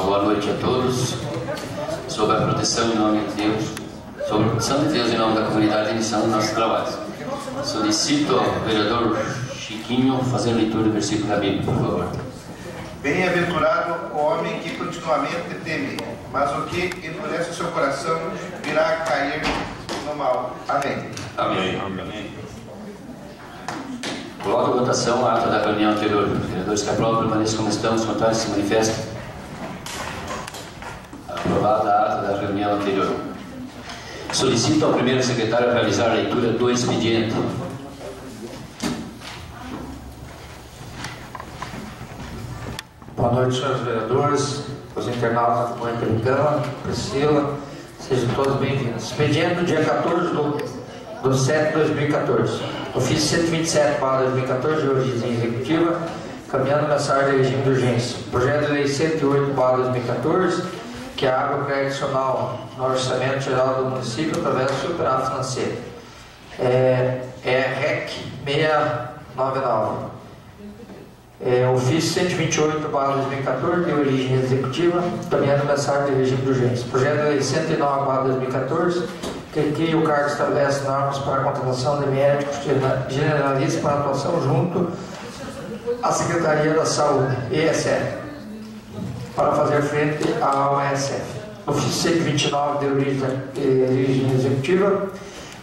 Boa noite a todos. Sob a proteção em nome de Deus, sob a proteção de Deus em nome da comunidade, iniciando nossos trabalhos. Solicito ao vereador Chiquinho fazer a leitura do versículo da Bíblia, por favor. Bem-aventurado o homem que continuamente teme, mas o que endurece o seu coração virá a cair no mal. Amém. Amém. Amém. Coloco a votação a ata da reunião anterior. Os vereadores que aprovam permaneçam como estão, os contrários se manifestam. Aprovada a ata da reunião anterior. Solicito ao primeiro secretário realizar a leitura do expediente. Boa noite, senhores vereadores, os internautas da Comunidade Americana, Priscila, sejam todos bem-vindos. Expediente do dia 14 de 7 de 2014. Ofício 127/2014, de origem executiva, caminhando mensagem de regime de urgência. Projeto de lei 108/2014, que é a água pré-adicional no orçamento geral do município através do superávit financeiro. REC 699. Ofício 128/2014, de origem executiva, caminhando mensagem de regime de urgência. Projeto de lei 109/2014, que cria o cargo estabelece normas para a contratação de médicos generalistas para atuação junto à Secretaria da Saúde, ESF, para fazer frente à OSF. Ofício 129, de origem executiva,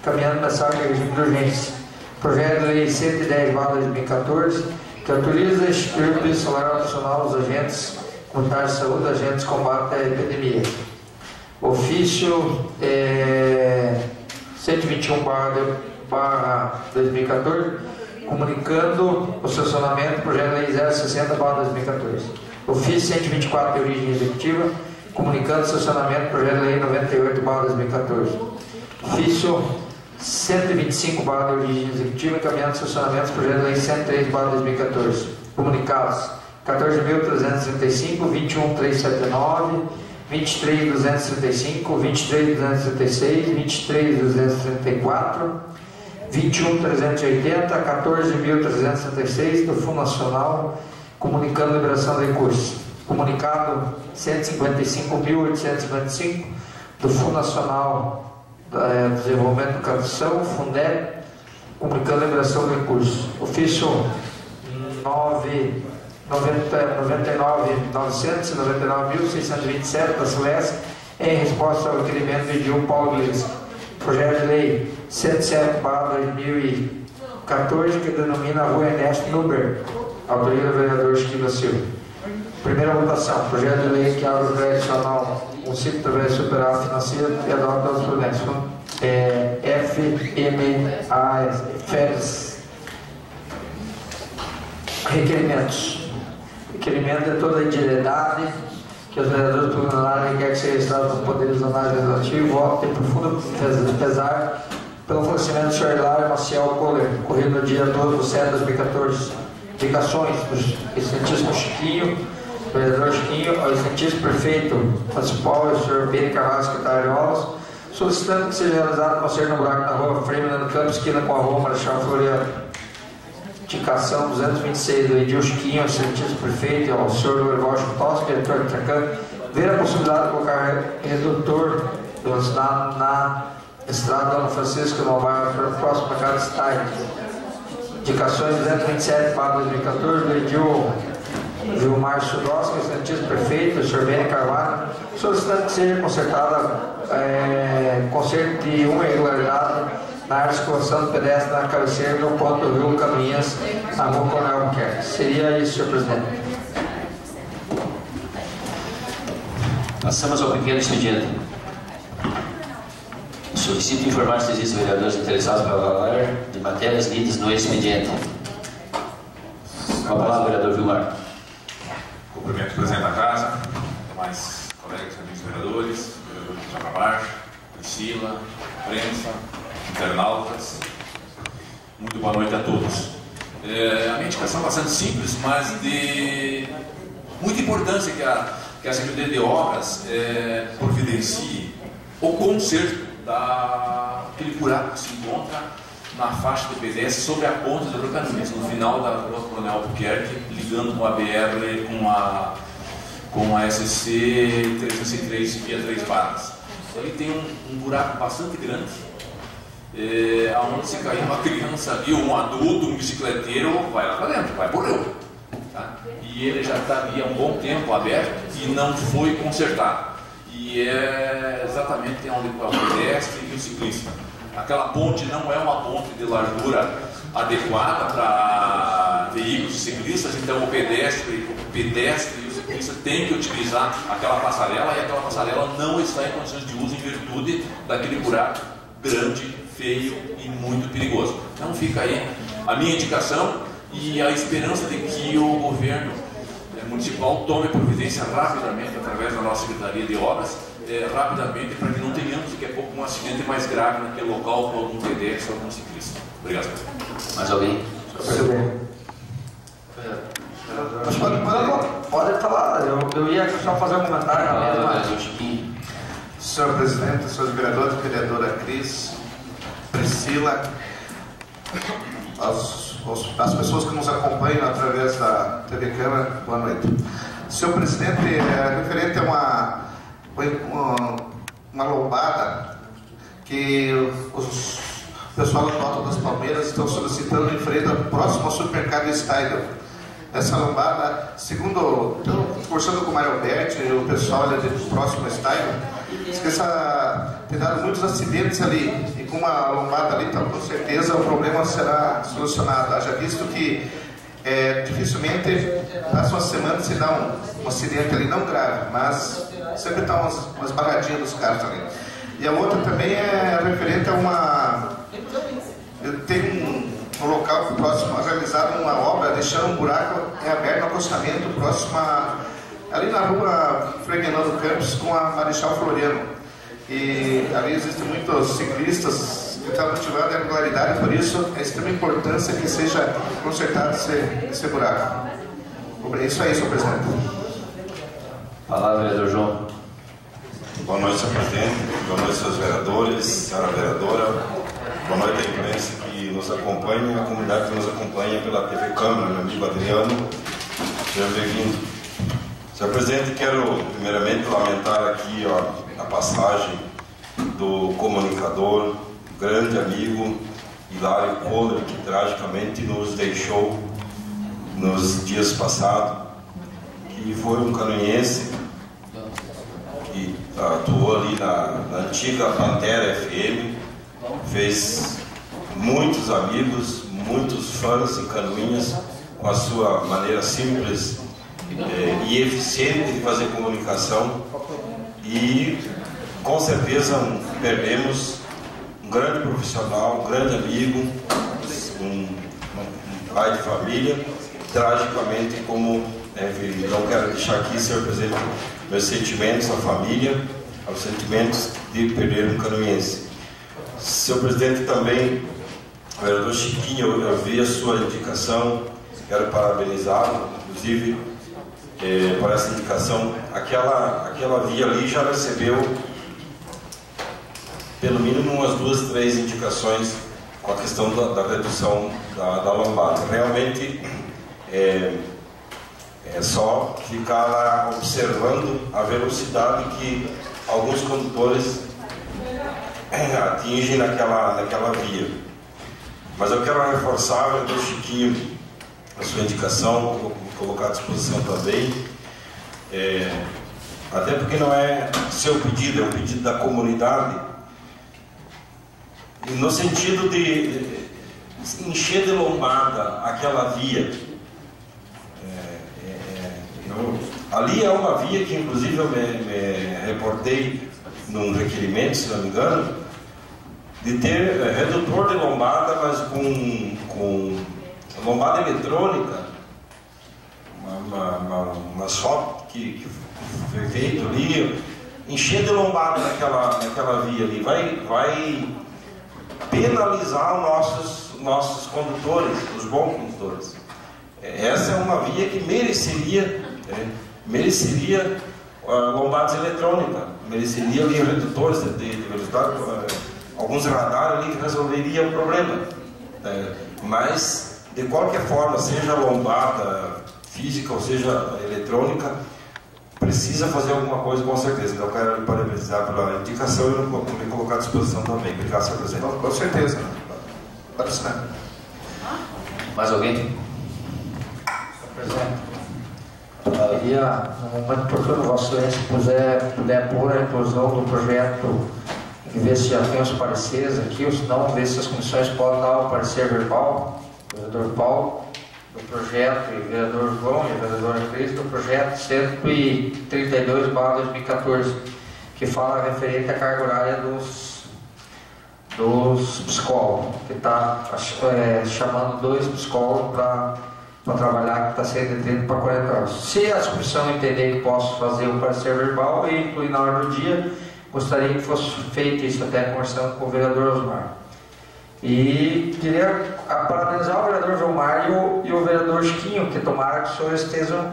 caminhando mensagem de regime de urgência. Projeto de lei 110/2014, que autoriza a instituir o piso salário adicional aos agentes comunitários de saúde, agentes de combate à epidemia. Ofício 121/2014, comunicando o sancionamento do projeto de lei 060/2014. Ofício 124, de origem executiva, comunicando o sancionamento do projeto de lei 98/2014. Ofício 125, de origem executiva, encaminhando sancionamento do projeto de lei 103/2014. Comunicados: 14.335, 21.379, 23.235, 23.236, 23.234, 21.380, 14.336 do Fundo Nacional, comunicando liberação de recursos. Comunicado 155.855 do Fundo Nacional Desenvolvimento e Educação, Fundeb, comunicando liberação de recursos. Ofício 99.927 da SLES, em resposta ao requerimento de Gil Paulo Iglesias. Projeto de lei 107/2014, que denomina a Rua Ernesto Nuber, autoria do vereador Chiquinho da Silva. Primeira votação: projeto de lei que abre o tradicional município através do superávit financeiro e adota as providências. FMAS. Requerimentos. Requerimento de toda a individualidade que os vereadores plenários querem que seja registrado no Poder Legislativo votem profundo pesar pelo falecimento do Sr. Hilário Maciel Kohler, ocorrido no dia 12 de 7 de 2014. Indicações do excelentíssimo Chiquinho, vereador Chiquinho, ao excelentíssimo prefeito municipal, o Sr. Beni Carvalho, secretário de Obras, solicitando que seja realizado uma certa buraco na rua Frei Milano Campos, esquina com a rua Marechal Floriano. Indicação 226 do Edil Chiquinho, ao excelentíssimo prefeito, ao Sr. Lorival Chutos, diretor de Tracan, ver a possibilidade de colocar redutor na estrada Dona Francisco, no bairro próximo da casa de Stein. Indicações 227/2014 do Edil Gilmar Sudowski, excelentíssimo prefeito, o Sr. Beni Carvalho, solicitando que seja consertada conserto de uma irregularidade na área de circulação do pedestre na cabeceira do ponto do Rio Caminhas, na rua Coronel Albuquerque. Seria isso, senhor presidente. Passamos ao pequeno expediente. Solicito informar se existem vereadores interessados para falar de matérias lidas no expediente. Com a palavra, vereador Vilmar. Cumprimento o presidente da casa, demais colegas, amigos vereadores, vereador de Jacabar, Priscila, imprensa, internautas. Muito boa noite a todos. A minha indicação é bastante simples, mas de muita importância que a Secretaria de Obras providencie o conserto daquele buraco que se encontra na faixa de pedestre sobre a ponte da Rua Caminhas, no final da Rua Coronel Albuquerque, ligando com a BR, com a SC 303 via 3 barras. Ali tem um buraco bastante grande, onde se cair uma criança ali, um adulto, um bicicleteiro, vai lá para dentro, vai morrer. Tá? E ele já está ali há um bom tempo aberto e não foi consertado. E é exatamente onde está o pedestre e o ciclista. Aquela ponte não é uma ponte de largura adequada para veículos e ciclistas, então o pedestre e o ciclista têm que utilizar aquela passarela, e aquela passarela não está em condições de uso em virtude daquele buraco grande, feio e muito perigoso. Então fica aí a minha indicação e a esperança de que o governo municipal tome providência rapidamente, através da nossa Secretaria de Obras, rapidamente, para que não tenhamos daqui a pouco um acidente mais grave naquele local com algum pedestre ou algum ciclista. Obrigado. Mais alguém? Pode falar, eu ia só fazer um comentário na mesma. Senhor presidente, senhores vereadores, vereadora Cris, Priscila, as pessoas que nos acompanham através da TV Câmara, boa noite. Senhor presidente, referente a uma lombada que o pessoal do Alto das Palmeiras estão solicitando em frente ao próximo supermercado Style. Essa lombada, segundo, conversando com o Mário Alberti e o pessoal ali do próximo Style, diz que tem dado muitos acidentes ali, e com uma lombada ali, então com certeza o problema será solucionado. Haja visto que dificilmente passa uma semana se dá um acidente ali, não grave, mas sempre está umas barradinhas dos carros ali. E a outra também é referente a tem um local próximo a realizar uma obra, deixando um buraco aberto no acostamento próximo ali na rua Frei Fernando Campos com a Marechal Floriano. E ali existem muitos ciclistas que estão motivando a irregularidade, por isso é de extrema importância que seja consertado esse buraco. Isso aí, senhor presidente. Palavra, vereador João. Boa noite, senhor presidente. Boa noite, senhores vereadores, senhora vereadora. Boa noite à imprensa que nos acompanha, a comunidade que nos acompanha pela TV Câmara, meu amigo Adriano. Seja bem-vindo. Senhor presidente, quero primeiramente lamentar aqui a passagem do comunicador, grande amigo Hilário Kohler, que tragicamente nos deixou nos dias passados, que foi um canoense que atuou ali na antiga Pantera FM, fez muitos amigos, muitos fãs em Canoinhas, com a sua maneira simples e eficiente de fazer comunicação, e com certeza perdemos um grande profissional, um grande amigo, um pai de família, tragicamente como não quero deixar aqui, senhor presidente, meus sentimentos à família, aos sentimentos de perder um canoense. Senhor presidente, também, o vereador Chiquinho, eu vi a sua indicação, quero parabenizá-lo, inclusive, por essa indicação. Aquela via ali já recebeu pelo mínimo umas 2, 3 indicações com a questão da redução da lombada. Realmente é só ficar lá observando a velocidade que alguns condutores atingem naquela via. Mas eu quero reforçar, vereador Chiquinho, a sua indicação, vou colocar à disposição também, até porque não é seu pedido, é um pedido da comunidade, no sentido de encher de lombada aquela via. Ali é uma via que inclusive eu me reportei num requerimento, se não me engano, de ter redutor de lombada, mas com lombada eletrônica, uma só que foi feito ali, encher de lombada naquela via ali, vai penalizar os nossos condutores, os bons condutores. Essa é uma via que mereceria lombadas eletrônicas, mereceria ali redutores de velocidade, alguns radares ali que resolveriam o problema. Mas, de qualquer forma, seja lombada física ou seja eletrônica, precisa fazer alguma coisa com certeza. Então eu quero lhe parabenizar pela indicação e me colocar à disposição também. Obrigado, senhor presidente. Com certeza. Pode assinar. Mais alguém? Senhor presidente, eu queria, no momento oportuno, Vossa Excelência puder pôr a inclusão do projeto, ver se já tem os pareceres aqui, ou se não, ver se as comissões podem dar o parecer verbal, o vereador Paulo, do projeto, e o vereador João e a vereadora Cris, do projeto 132/2014, que fala referente à carga horária dos psicólogos, que está chamando 2 psicólogos para trabalhar, que está sendo de 30 para 40 horas. Se a comissão entender que posso fazer o parecer verbal e incluir na hora do dia, gostaria que fosse feito isso, até conversando com o vereador Osmar. E queria parabenizar o vereador João Mário e o vereador Chiquinho, que tomara que os senhores estejam,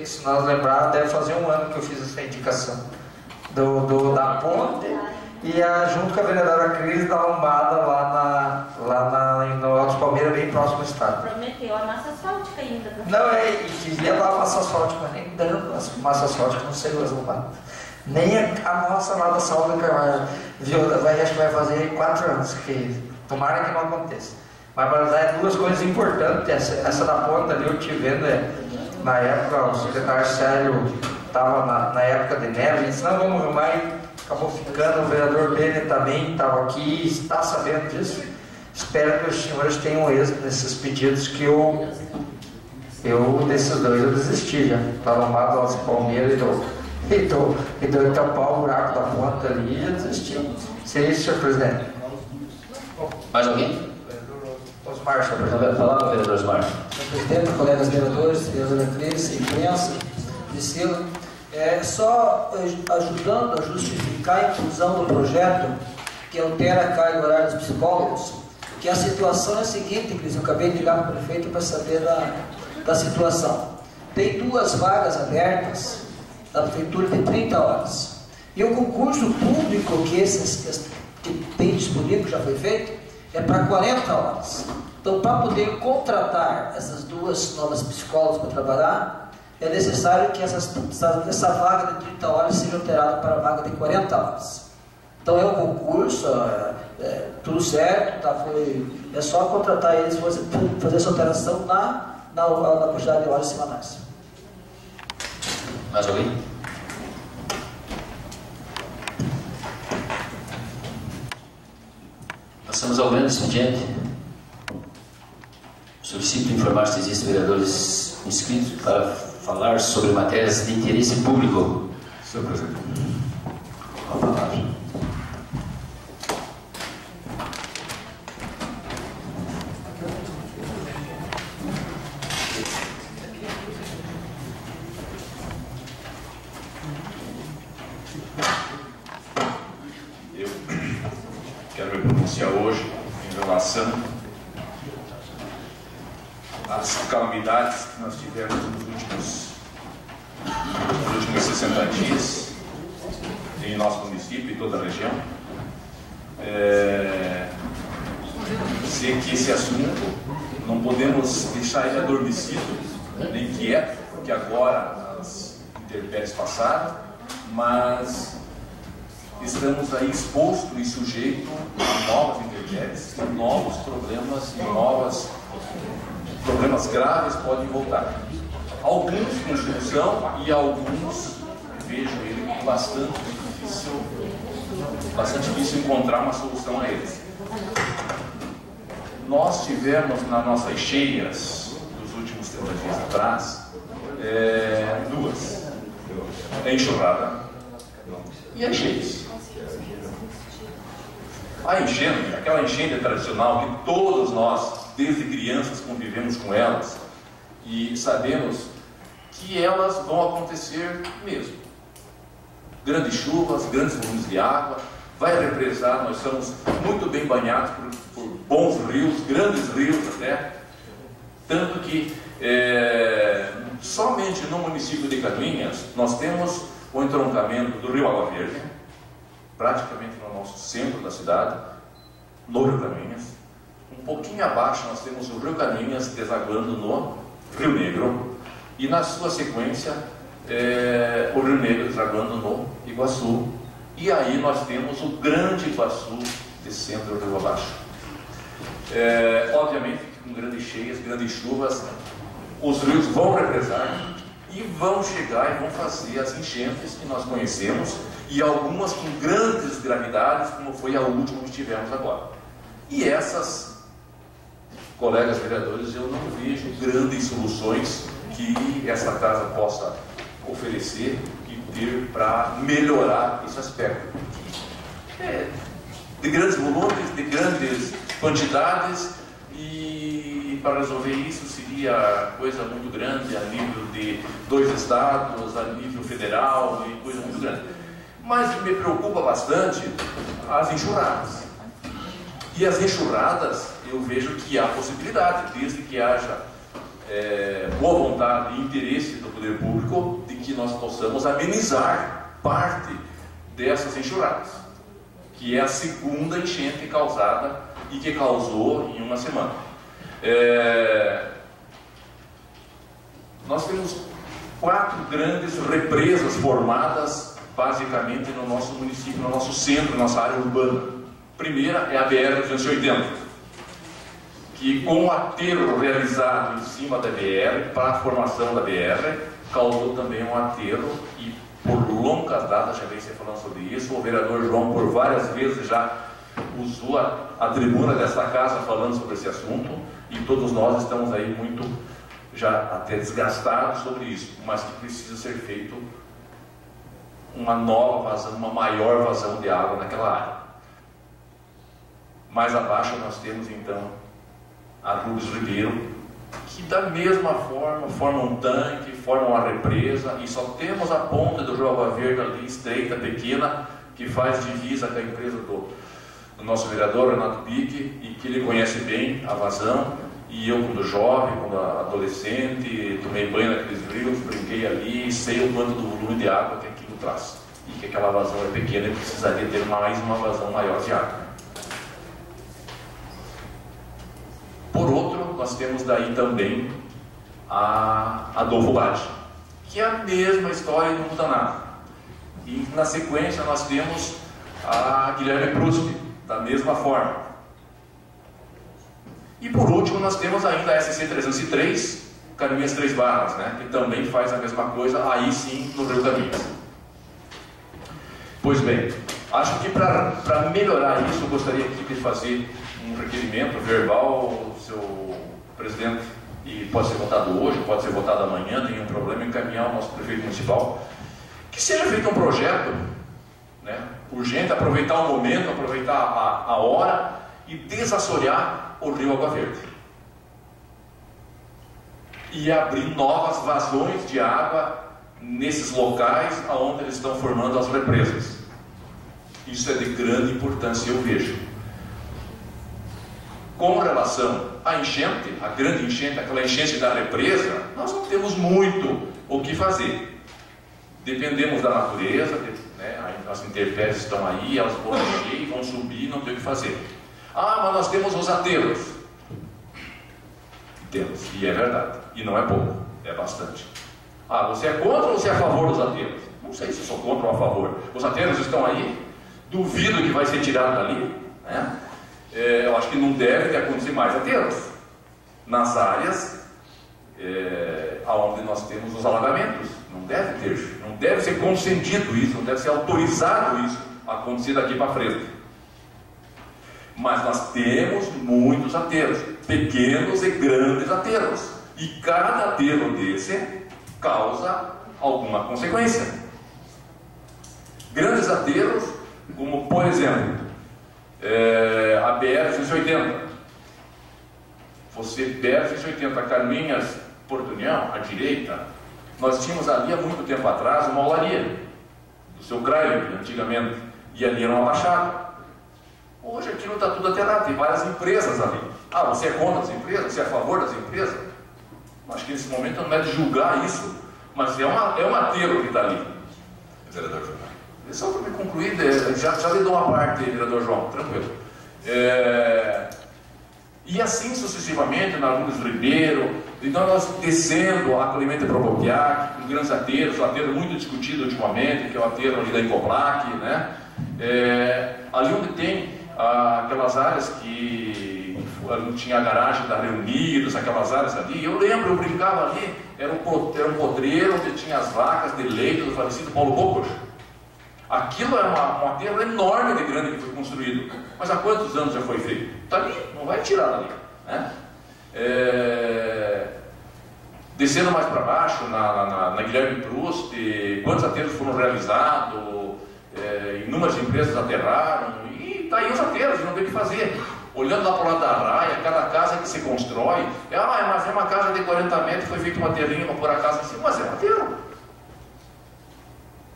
se nós lembrar, deve fazer 1 ano que eu fiz essa indicação da ponte, e junto com a vereadora Cris da lombada lá no Alto Palmeira, bem próximo ao estado. Prometeu a massa asfáltica ainda. Não, e queria dar a massa asfáltica, mas nem dando a massa asfáltica, não sei as lombadas. Nem a nossa lá da Saúde Carvalho, acho que vai fazer 4 anos, que tomara que não aconteça. Mas para dar 2 coisas importantes, essa da ponta ali eu te vendo, na época o secretário Sérgio estava na época de neve, ele disse, não, vamos arrumar, e acabou ficando, o vereador Bene também estava aqui e está sabendo disso. Espero que os senhores tenham êxito nesses pedidos que eu desses 2 eu desisti já. Estava amado aos Palmeiras e tampar o buraco da ponta ali e já desisti. Seria isso, senhor presidente. Mais alguém? Osmar, senhor Vai presidente. falar, vereador Osmar. Senhor presidente, colegas vereadores, vereadora Cris, imprensa, Priscila, só ajudando a justificar a inclusão do projeto que altera a carga horária dos psicólogos, que a situação é a seguinte, Cris, eu acabei de ligar para o prefeito para saber da situação. Tem 2 vagas abertas da prefeitura de 30 horas. E o concurso público que tem disponível, que já foi feito, é para 40 horas. Então, para poder contratar essas 2 novas psicólogas para trabalhar, é necessário que essa vaga de 30 horas seja alterada para a vaga de 40 horas. Então, é um concurso, tudo certo, é só contratar eles, fazer essa alteração na quantidade de horas semanais. Mais alguém? Passamos ao grande expediente. Solicito informar se existem vereadores inscritos para falar sobre matérias de interesse público. Senhor presidente. Com a palavra. Eu quero me pronunciar hoje em relação às calamidades que nós tivemos nos últimos 60 dias em nosso município e toda a região. Sei que esse assunto não podemos deixar ele adormecido, nem quieto, porque agora as intempéries passaram, mas estamos aí expostos e sujeitos a novas intempéries, novos problemas e novos problemas graves podem voltar. Alguns com solução e alguns vejo ele bastante difícil encontrar uma solução a eles. Nós tivemos nas nossas cheias dos últimos 30 dias atrás 2: a enxurrada e as cheias. A enchente, aquela enchente tradicional que todos nós, desde crianças, convivemos com elas e sabemos que elas vão acontecer mesmo. Grandes chuvas, grandes volumes de água, vai represar, nós somos muito bem banhados por bons rios, grandes rios até, tanto que somente no município de Canoinhas nós temos o entroncamento do rio Água Verde, praticamente no nosso centro da cidade, no rio Canoinhas. Um pouquinho abaixo nós temos o rio Canoinhas desaguando no Rio Negro, e na sua sequência o Rio Negro desagando no Iguaçu. E aí nós temos o grande Iguaçu descendo o rio abaixo. Obviamente, com grandes cheias, grandes chuvas, os rios vão represar e vão chegar e vão fazer as enchentes que nós conhecemos, e algumas com grandes gravidades, como foi a última que tivemos agora. E essas, colegas vereadores, eu não vejo grandes soluções que essa casa possa oferecer e ter para melhorar esse aspecto. De grandes volumes, de grandes quantidades, e para resolver isso seria coisa muito grande a nível de 2 estados, a nível federal, e coisa muito grande. Mas me preocupa bastante as enxurradas. E as enxurradas, eu vejo que há possibilidade, desde que haja boa vontade e interesse do poder público, de que nós possamos amenizar parte dessas enxurradas, que é a segunda enchente causada e que causou em uma semana. Nós temos 4 grandes represas formadas basicamente no nosso município, no nosso centro, nossa área urbana. Primeira é a BR-280, que com o aterro realizado em cima da BR, para a formação da BR, causou também um aterro, e por longas datas, já vem se falando sobre isso, o vereador João por várias vezes já usou a tribuna desta casa falando sobre esse assunto, e todos nós estamos aí muito já até desgastados sobre isso, mas que precisa ser feito uma nova vazão, uma maior vazão de água naquela área. Mais abaixo nós temos então a Rubens Ribeiro, que da mesma forma forma um tanque, forma uma represa, e só temos a ponta do Rio Água Verde ali, estreita, pequena, que faz divisa com a empresa do nosso vereador Renato Pique, e que ele conhece bem a vazão. E eu, quando jovem, quando adolescente, tomei banho naqueles rios, brinquei ali, sei o quanto do volume de água que aquilo traz, e que aquela vazão é pequena e precisaria ter mais uma vazão maior de água. Por outro, nós temos daí também a Adolfo Bade, que é a mesma história e não muda nada. E na sequência nós temos a Guilherme Proust, da mesma forma. E por último nós temos ainda a SC 303, Caminhas 3 Barras, né, que também faz a mesma coisa, aí sim no Rio Caminhas. Pois bem, acho que para melhorar isso, eu gostaria aqui de fazer um requerimento verbal, seu presidente, e pode ser votado hoje, pode ser votado amanhã, nenhum problema, encaminhar ao nosso prefeito municipal, que seja feito um projeto, né, urgente, aproveitar o momento, aproveitar a hora e desassorear o Rio Água Verde. E abrir novas vazões de água nesses locais onde eles estão formando as represas. Isso é de grande importância, eu vejo. Com relação à enchente, a grande enchente, aquela enchente da represa, nós não temos muito o que fazer. Dependemos da natureza, né? As intempéries estão aí, elas vão encher, vão subir, não tem o que fazer. Ah, mas nós temos os aterros. Temos, e é verdade. E não é pouco, é bastante. Ah, você é contra ou você é a favor dos aterros? Não sei se sou contra ou a favor. Os aterros estão aí, duvido que vai ser tirado dali, né? Eu acho que não deve ter acontecer mais aterros nas áreas onde nós temos os alagamentos. Não deve ser consentido isso, não deve ser autorizado isso a acontecer daqui para frente. Mas nós temos muitos aterros, pequenos e grandes aterros, e cada aterro desse causa alguma consequência. Grandes aterros, como por exemplo a BR-280. Você, BR-280, Carminhas, Porto União, à direita, nós tínhamos ali há muito tempo atrás uma olaria do seu Krailin, antigamente, e ali era uma baixada. Hoje aquilo está tudo aterrado, tem várias empresas ali. Ah, você é contra as empresas? Você é a favor das empresas? Acho que nesse momento não é de julgar isso, mas é um aterro que está ali. Vereador João. Só para me concluir, já lhe dou uma parte, vereador João, tranquilo. E assim sucessivamente, na Rubens Ribeiro, Então nós descendo a Clemente Procopiac, com grandes ateiros, um ateiro muito discutido ultimamente, que é o ateiro ali da Incoplac, né? Ali onde tem aquelas áreas que tinha a garagem da Reunidos, aquelas áreas ali, eu lembro, eu brincava ali, era um potreiro onde tinha as vacas de leite do falecido Paulo Bocos. Aquilo era um aterro enorme de grande que foi construído. Mas há quantos anos já foi feito? Está ali, não vai tirar dali, né? Descendo mais para baixo, na Guilherme Proust, quantos aterros foram realizados, inúmeras empresas aterraram, e está aí os aterros, não tem o que fazer. Olhando lá para o lado da raia, cada casa que se constrói, mas é uma casa de 40 metros, foi feito uma aterrinha, por acaso assim, mas é um aterro.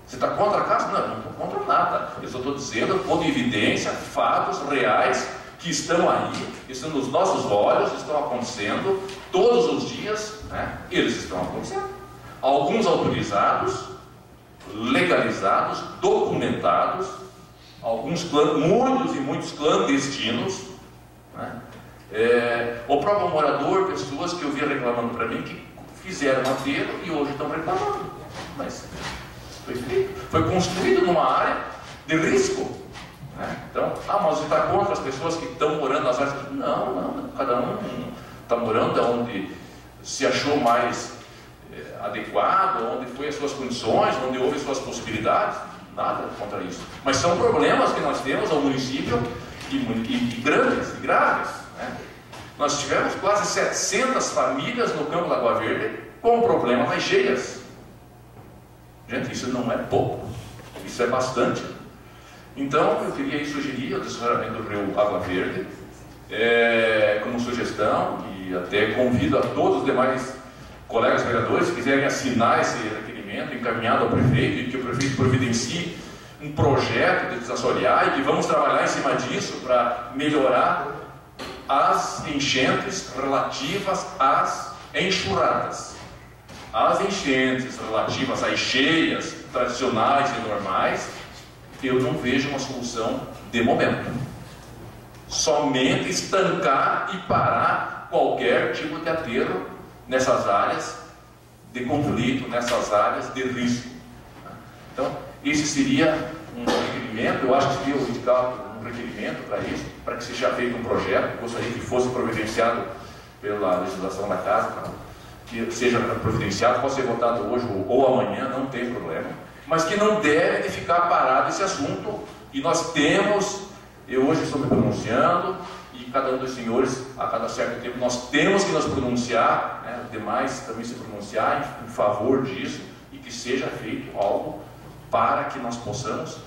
Você está contra a casa? Não, não estou contra nada. Eu só estou dizendo, pondo em evidência, fatos reais que estão aí, estão nos nossos olhos, estão acontecendo todos os dias, né? Eles estão acontecendo. Alguns autorizados, legalizados, documentados, muitos e muitos clandestinos, né? O próprio morador, pessoas que eu via reclamando para mim que fizeram um aterro e hoje estão reclamando. Mas foi construído numa área de risco, né? Então, mas você está contra as pessoas que estão morando nas áreas? Não, cada um está morando onde se achou mais adequado, onde foi as suas condições, onde houve as suas possibilidades. Nada contra isso. Mas são problemas que nós temos ao município e grandes, e graves, né? Nós tivemos quase 700 famílias no Campo da Água Verde com problemas nas cheias. Gente, isso não é pouco, isso é bastante. Então, eu queria sugerir o desassoreamento do Rio Água Verde como sugestão, e até convido a todos os demais colegas vereadores que quiserem assinar esse requerimento encaminhado ao prefeito, e que o prefeito providencie um projeto de desassorear, e que vamos trabalhar em cima disso para melhorar as enchentes relativas às enxurradas. As enchentes relativas às cheias tradicionais e normais, eu não vejo uma solução de momento. Somente estancar e parar qualquer tipo de aterro nessas áreas de conflito, nessas áreas de risco. Então, esse seria um requerimento. Eu acho que seria indicado um requerimento para isso, para que seja feito um projeto. Gostaria que fosse providenciado pela legislação da Casa, que seja providenciado, pode ser votado hoje ou amanhã, não tem problema, mas que não deve ficar parado esse assunto. E nós temos, eu hoje estou me pronunciando, e cada um dos senhores, a cada certo tempo, nós temos que nos pronunciar, né, os demais também se pronunciar em favor disso, e que seja feito algo para que nós possamos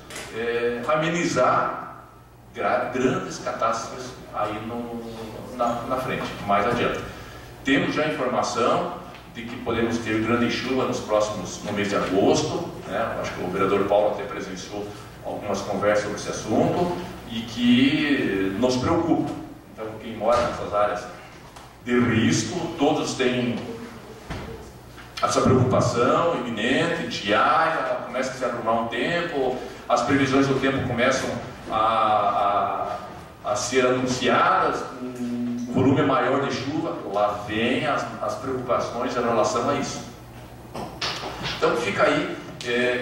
amenizar grandes catástrofes aí na frente, mais adiante. Temos já informação de que podemos ter grande chuva no mês de agosto, né? Acho que o vereador Paulo até presenciou algumas conversas sobre esse assunto, e que nos preocupa. Então, quem mora nessas áreas de risco, todos têm essa preocupação iminente, diária, começa a se arrumar um tempo, as previsões do tempo começam a ser anunciadas, um volume maior de chuva, lá vem as preocupações em relação a isso. Então fica aí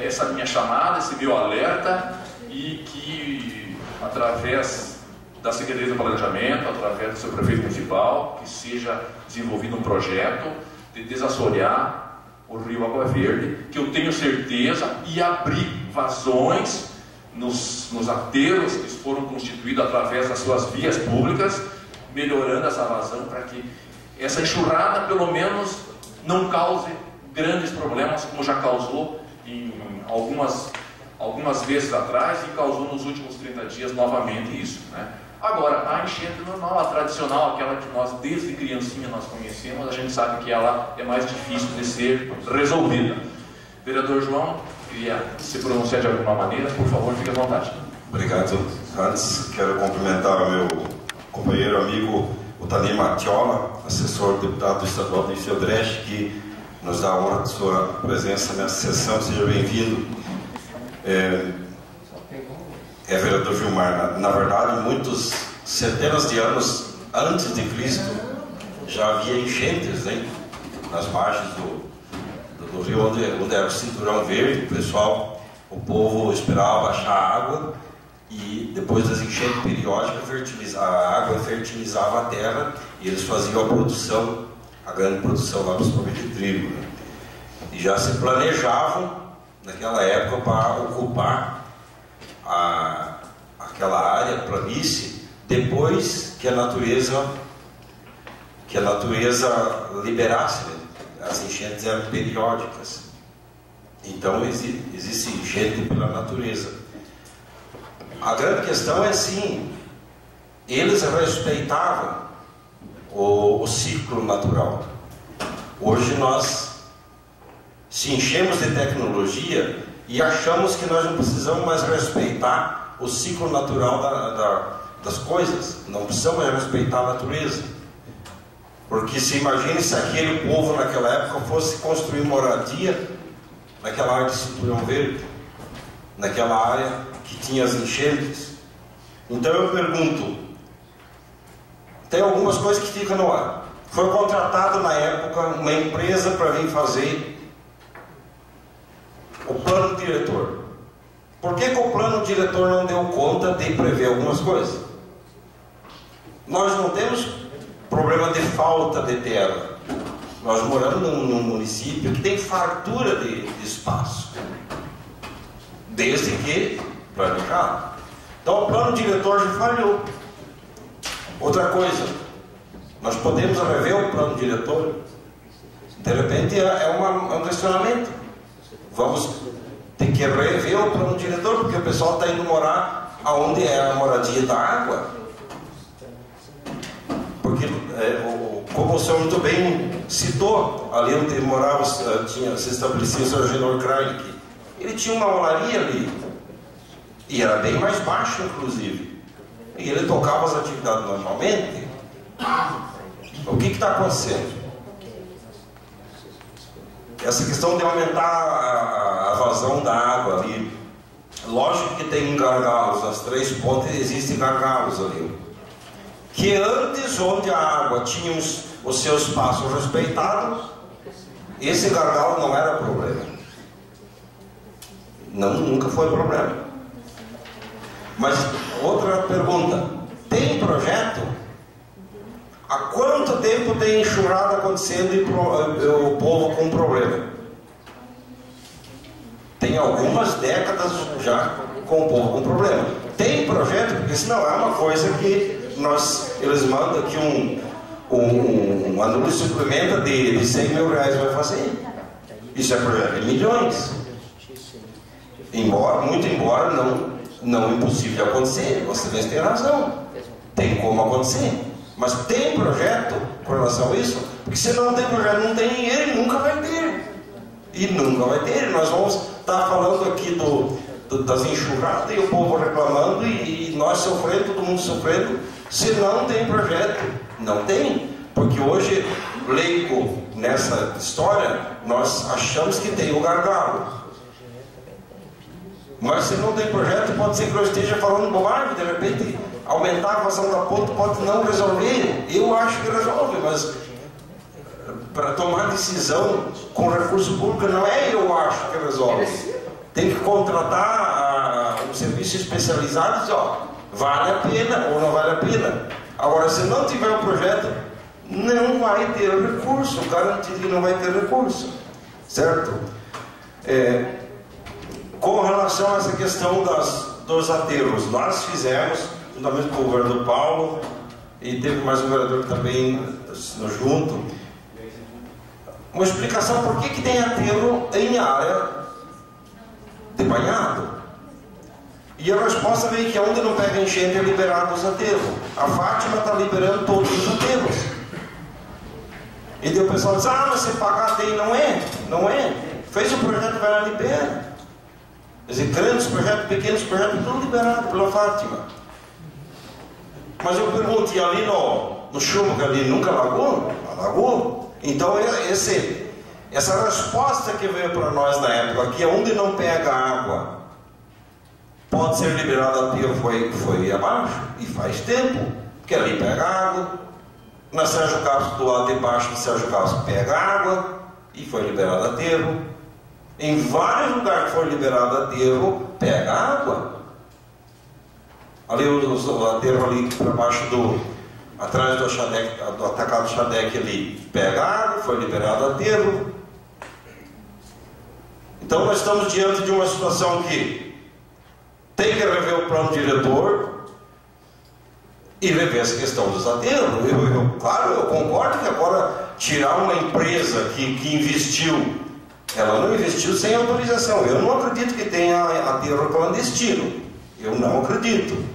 essa minha chamada, esse meu alerta, e que através da Secretaria do Planejamento, através do seu prefeito municipal, que seja desenvolvido um projeto de desassorear o Rio Água Verde, que eu tenho certeza, e abrir vazões nos aterros que foram constituídos através das suas vias públicas, melhorando essa vazão para que essa enxurrada pelo menos não cause grandes problemas, como já causou em algumas vezes atrás, e causou nos últimos 30 dias novamente isso, né? Agora, a enchente normal, a tradicional, aquela que nós desde criancinha nós conhecemos, a gente sabe que ela é mais difícil de ser resolvida. Vereador João, queria se pronunciar de alguma maneira, por favor, fique à vontade. Obrigado. Antes, quero cumprimentar o meu companheiro, amigo, o Tani Matiola, assessor deputado estadual de Fiodreste, que nos dá a honra de sua presença nessa sessão. Seja bem-vindo. Vereador Vilmar, na verdade, centenas de anos antes de Cristo, já havia enchentes, né? nas margens do rio, onde era o cinturão verde, o povo esperava baixar a água e depois das enchentes periódicas a água fertilizava a terra e eles faziam a grande produção lá, principalmente de trigo, né? E já se planejavam naquela época para ocupar aquela área, planície, depois que a natureza liberasse, né? As enchentes eram periódicas, então existe enchente pela natureza. A grande questão é assim, eles respeitavam o ciclo natural. Hoje nós se enchemos de tecnologia e achamos que nós não precisamos mais respeitar o ciclo natural das coisas, não precisamos mais respeitar a natureza. Porque se imagine se aquele povo naquela época fosse construir moradia naquela área de cinturão verde, naquela área que tinha as enchentes. Então eu pergunto, tem algumas coisas que ficam no ar. Foi contratado na época uma empresa para vir fazer o plano diretor. Por que o plano diretor não deu conta de prever algumas coisas? Nós não temos problema de falta de terra. Nós moramos num município que tem fartura de espaço, desde que planejado. Então o plano diretor já falhou. Outra coisa, nós podemos rever o plano diretor? De repente é um questionamento. Vamos ter que rever o plano diretor, porque o pessoal está indo morar aonde é a moradia da água. Porque, como o senhor muito bem citou, ali onde morava, se estabelecia o senhor Genor Kreilke, ele tinha uma olaria ali, e era bem mais baixo, inclusive, e ele tocava as atividades normalmente. O que está acontecendo? Essa questão de aumentar a vazão da água ali, lógico que tem gargalos, nas 3 pontas existem gargalos ali, que antes, onde a água tinha os seus passos respeitados, esse gargalo não era problema. Não, nunca foi problema. Mas outra pergunta, tem projeto? Há quanto tempo tem enxurrada acontecendo e o povo com problema? Tem algumas décadas já com o povo com problema. Tem projeto? Porque senão é uma coisa que eles mandam aqui um anúncio suplementa de R$100 mil vai fazer. Isso é projeto de milhões. Muito embora não impossível de acontecer. Vocês têm razão. Tem como acontecer. Mas tem projeto com relação a isso? Porque se não tem projeto, não tem dinheiro e nunca vai ter. E nunca vai ter. Nós vamos estar falando aqui das enxurradas e o povo reclamando e nós sofrendo, todo mundo sofrendo. Se não tem projeto, não tem. Porque hoje, leigo nessa história, nós achamos que tem o gargalo. Mas se não tem projeto, pode ser que eu esteja falando bobagem, de repente aumentar a vazão da ponte pode não resolver. Eu acho que resolve, mas para tomar decisão com recurso público não é eu acho que resolve. Tem que contratar um serviço especializado e dizer, ó, vale a pena ou não vale a pena. Agora, se não tiver o projeto, não vai ter recurso, garantido que não vai ter recurso, certo? Com relação a essa questão dos aterros, nós fizemos, juntamente com o governador Paulo, e teve mais um vereador também junto, uma explicação por que tem aterro em área de banhado. E a resposta veio que onde não pega enchente é liberado os aterros. A Fátima está liberando todos os aterros. E daí o pessoal diz, mas se pagar tem, não é. Fez o projeto, vai lá libera. Quer dizer, grandes projetos, pequenos projetos, tudo liberado pela Fátima. Mas eu pergunto, e ali no chumbo que ali nunca alagou? Alagou. Então essa resposta que veio para nós na época, que onde não pega água pode ser liberado aterro, foi abaixo, e faz tempo, porque ali pega água, Na Sérgio Carlos, do lado de baixo do Sérgio Carlos, pega água e foi liberado aterro. Em vários lugares que foi liberado aterro, pega água. Ali o aterro ali para baixo atrás do Xadec, do atacado Xadec ali, pega água, foi liberado aterro. Então nós estamos diante de uma situação que tem que rever o plano diretor e rever essa questão dos aterros. Claro, eu concordo que agora tirar uma empresa que investiu, ela não investiu sem autorização. Eu não acredito que tenha aterro clandestino. Eu não acredito.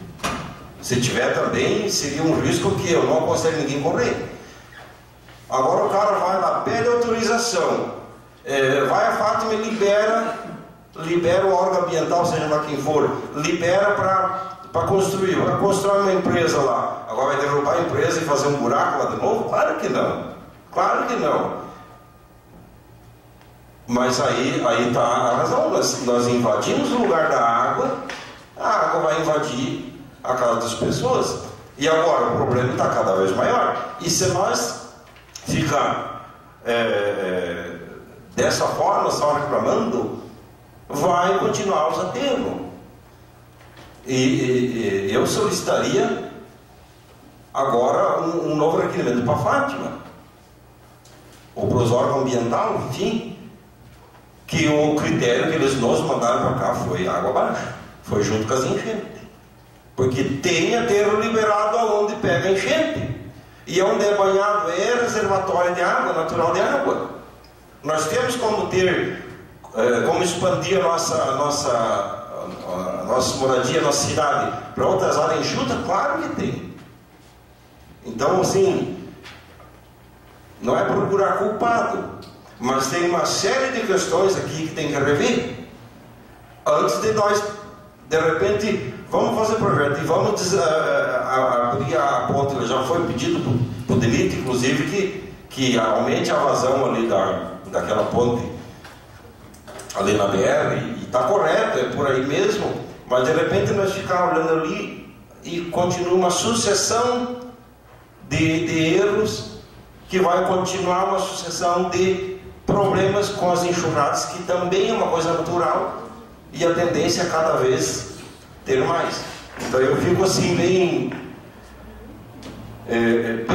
Se tiver também, seria um risco que eu não aconselho ninguém correr. Agora o cara vai lá, pede autorização. Vai a Fátima e libera o órgão ambiental, seja lá quem for, libera para construir. Vai construir uma empresa lá. Agora vai derrubar a empresa e fazer um buraco lá de novo? Claro que não. Claro que não. Mas aí está a razão. Nós invadimos o lugar da água, a água vai invadir a casa das pessoas. E agora o problema está cada vez maior. E se nós ficar dessa forma, só reclamando, vai continuar os aterros. E eu solicitaria agora um novo requerimento para a Fátima, ou para os órgãos ambientais, enfim, que o critério que eles nos mandaram para cá foi água abaixo, foi junto com as enchentes. Porque tem aterro liberado aonde pega enchente. E onde é banhado é reservatório de água, natural de água. Nós temos como expandir a nossa moradia, a nossa cidade para outras áreas enxutas? Claro que tem. Então, assim, não é procurar culpado, mas tem uma série de questões aqui que tem que rever antes de nós, de repente, vamos fazer projeto e vamos abrir a ponte. Já foi pedido para o DENIT, inclusive, que aumente a vazão ali daquela ponte ali na BR, e está correto, é por aí mesmo, mas de repente nós ficamos olhando ali e continua uma sucessão de erros, que vai continuar uma sucessão de problemas com as enxurradas, que também é uma coisa natural, e a tendência é cada vez ter mais. Então eu fico assim bem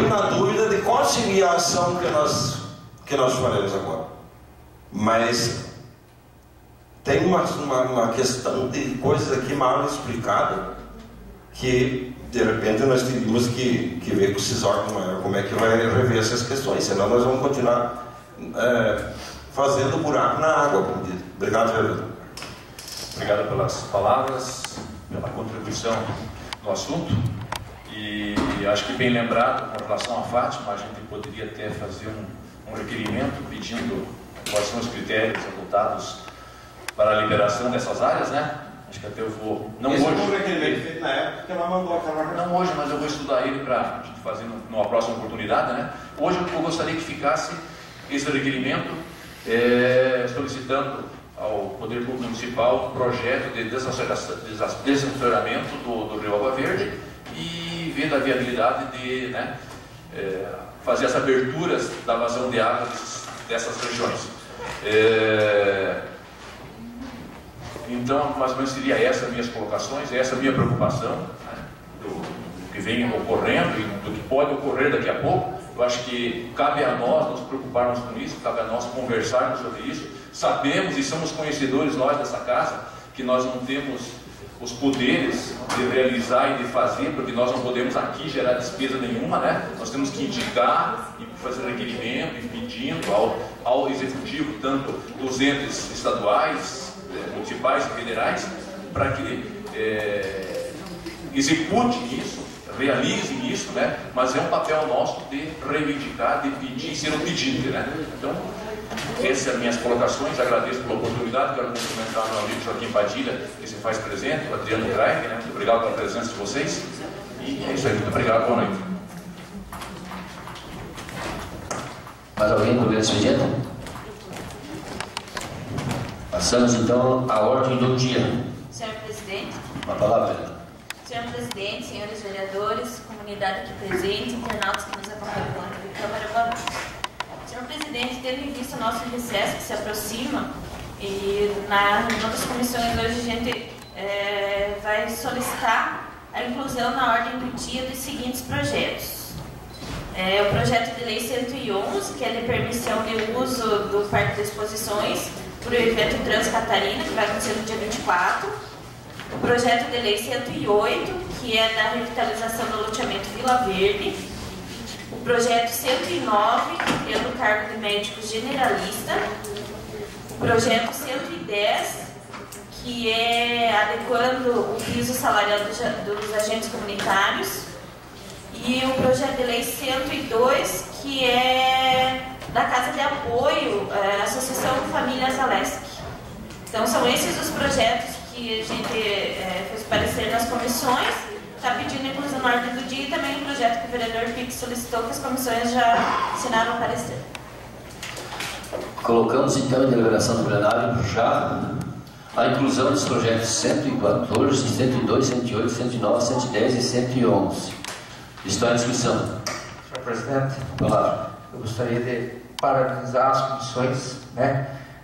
na dúvida de qual seria a ação que nós faremos agora. Mas tem uma questão de coisas aqui mal explicadas, que de repente nós teríamos que ver com esses órgãos maiores como é que vai rever essas questões, senão nós vamos continuar fazendo buraco na água, como diz. Obrigado, vereador. Obrigado pelas palavras, pela contribuição no assunto. E acho que bem lembrado, com relação à Fátima, a gente poderia até fazer um requerimento pedindo quais são os critérios adotados para a liberação dessas áreas, né? Acho que até eu vou... Não esse hoje. foi um requerimento feito na época que ela mandou aquela... Não hoje, mas eu vou estudar ele para a gente fazer numa próxima oportunidade, né? Hoje eu gostaria que ficasse esse requerimento solicitando ao Poder Público Municipal um projeto de desassoreamento do Rio Água Verde e vendo a viabilidade de fazer as aberturas da vazão de água dessas regiões. Então, mais ou menos seria essa minhas colocações, essa minha preocupação, né, do que vem ocorrendo e do que pode ocorrer daqui a pouco. Eu acho que cabe a nós nos preocuparmos com isso, cabe a nós conversarmos sobre isso. Sabemos e somos conhecedores, nós dessa casa, que nós não temos os poderes de realizar e de fazer, porque nós não podemos aqui gerar despesa nenhuma, né? Nós temos que indicar e fazer requerimento e pedindo ao executivo, tanto dos entes estaduais, municipais e federais, para que execute isso, realize isso, né? Mas é um papel nosso de reivindicar, de pedir, ser um pedinte, né? Então, essas são as minhas colocações. Agradeço pela oportunidade. Quero cumprimentar meu amigo Joaquim Padilha, que se faz presente, o Adriano Greig, né? Muito obrigado pela presença de vocês. E é isso aí. Muito obrigado. Boa noite. Mais alguém com o expediente? Passamos então à ordem do dia. Senhor presidente, Uma palavra. Senhor presidente, senhores vereadores, comunidade aqui presente, internautas que nos acompanham pela TV Câmara, boa noite. Senhor presidente, tendo em vista o nosso recesso que se aproxima, e na reunião das comissões hoje a gente vai solicitar a inclusão na ordem do dia dos seguintes projetos. O projeto de lei 111, que é de permissão de uso do Parque de Exposições para o evento Transcatarina, que vai acontecer no dia 24. O projeto de lei 108, que é da revitalização do loteamento Vila Verde. O projeto 109, que é do cargo de médico generalista. O projeto 110, que é adequando o piso salarial dos agentes comunitários. E o projeto de lei 102, que é da Casa de Apoio, Associação Famílias Alesc. Então, são esses os projetos que a gente fez parecer nas comissões, está pedindo inclusão na ordem do dia, e também um projeto que o vereador Pique solicitou, que as comissões já assinaram o parecer. Colocamos então em deliberação do plenário já a inclusão dos projetos 114, 102, 108, 109, 110 e 111. Está em discussão. Senhor presidente, Palavra. eu gostaria de parabenizar as comissões,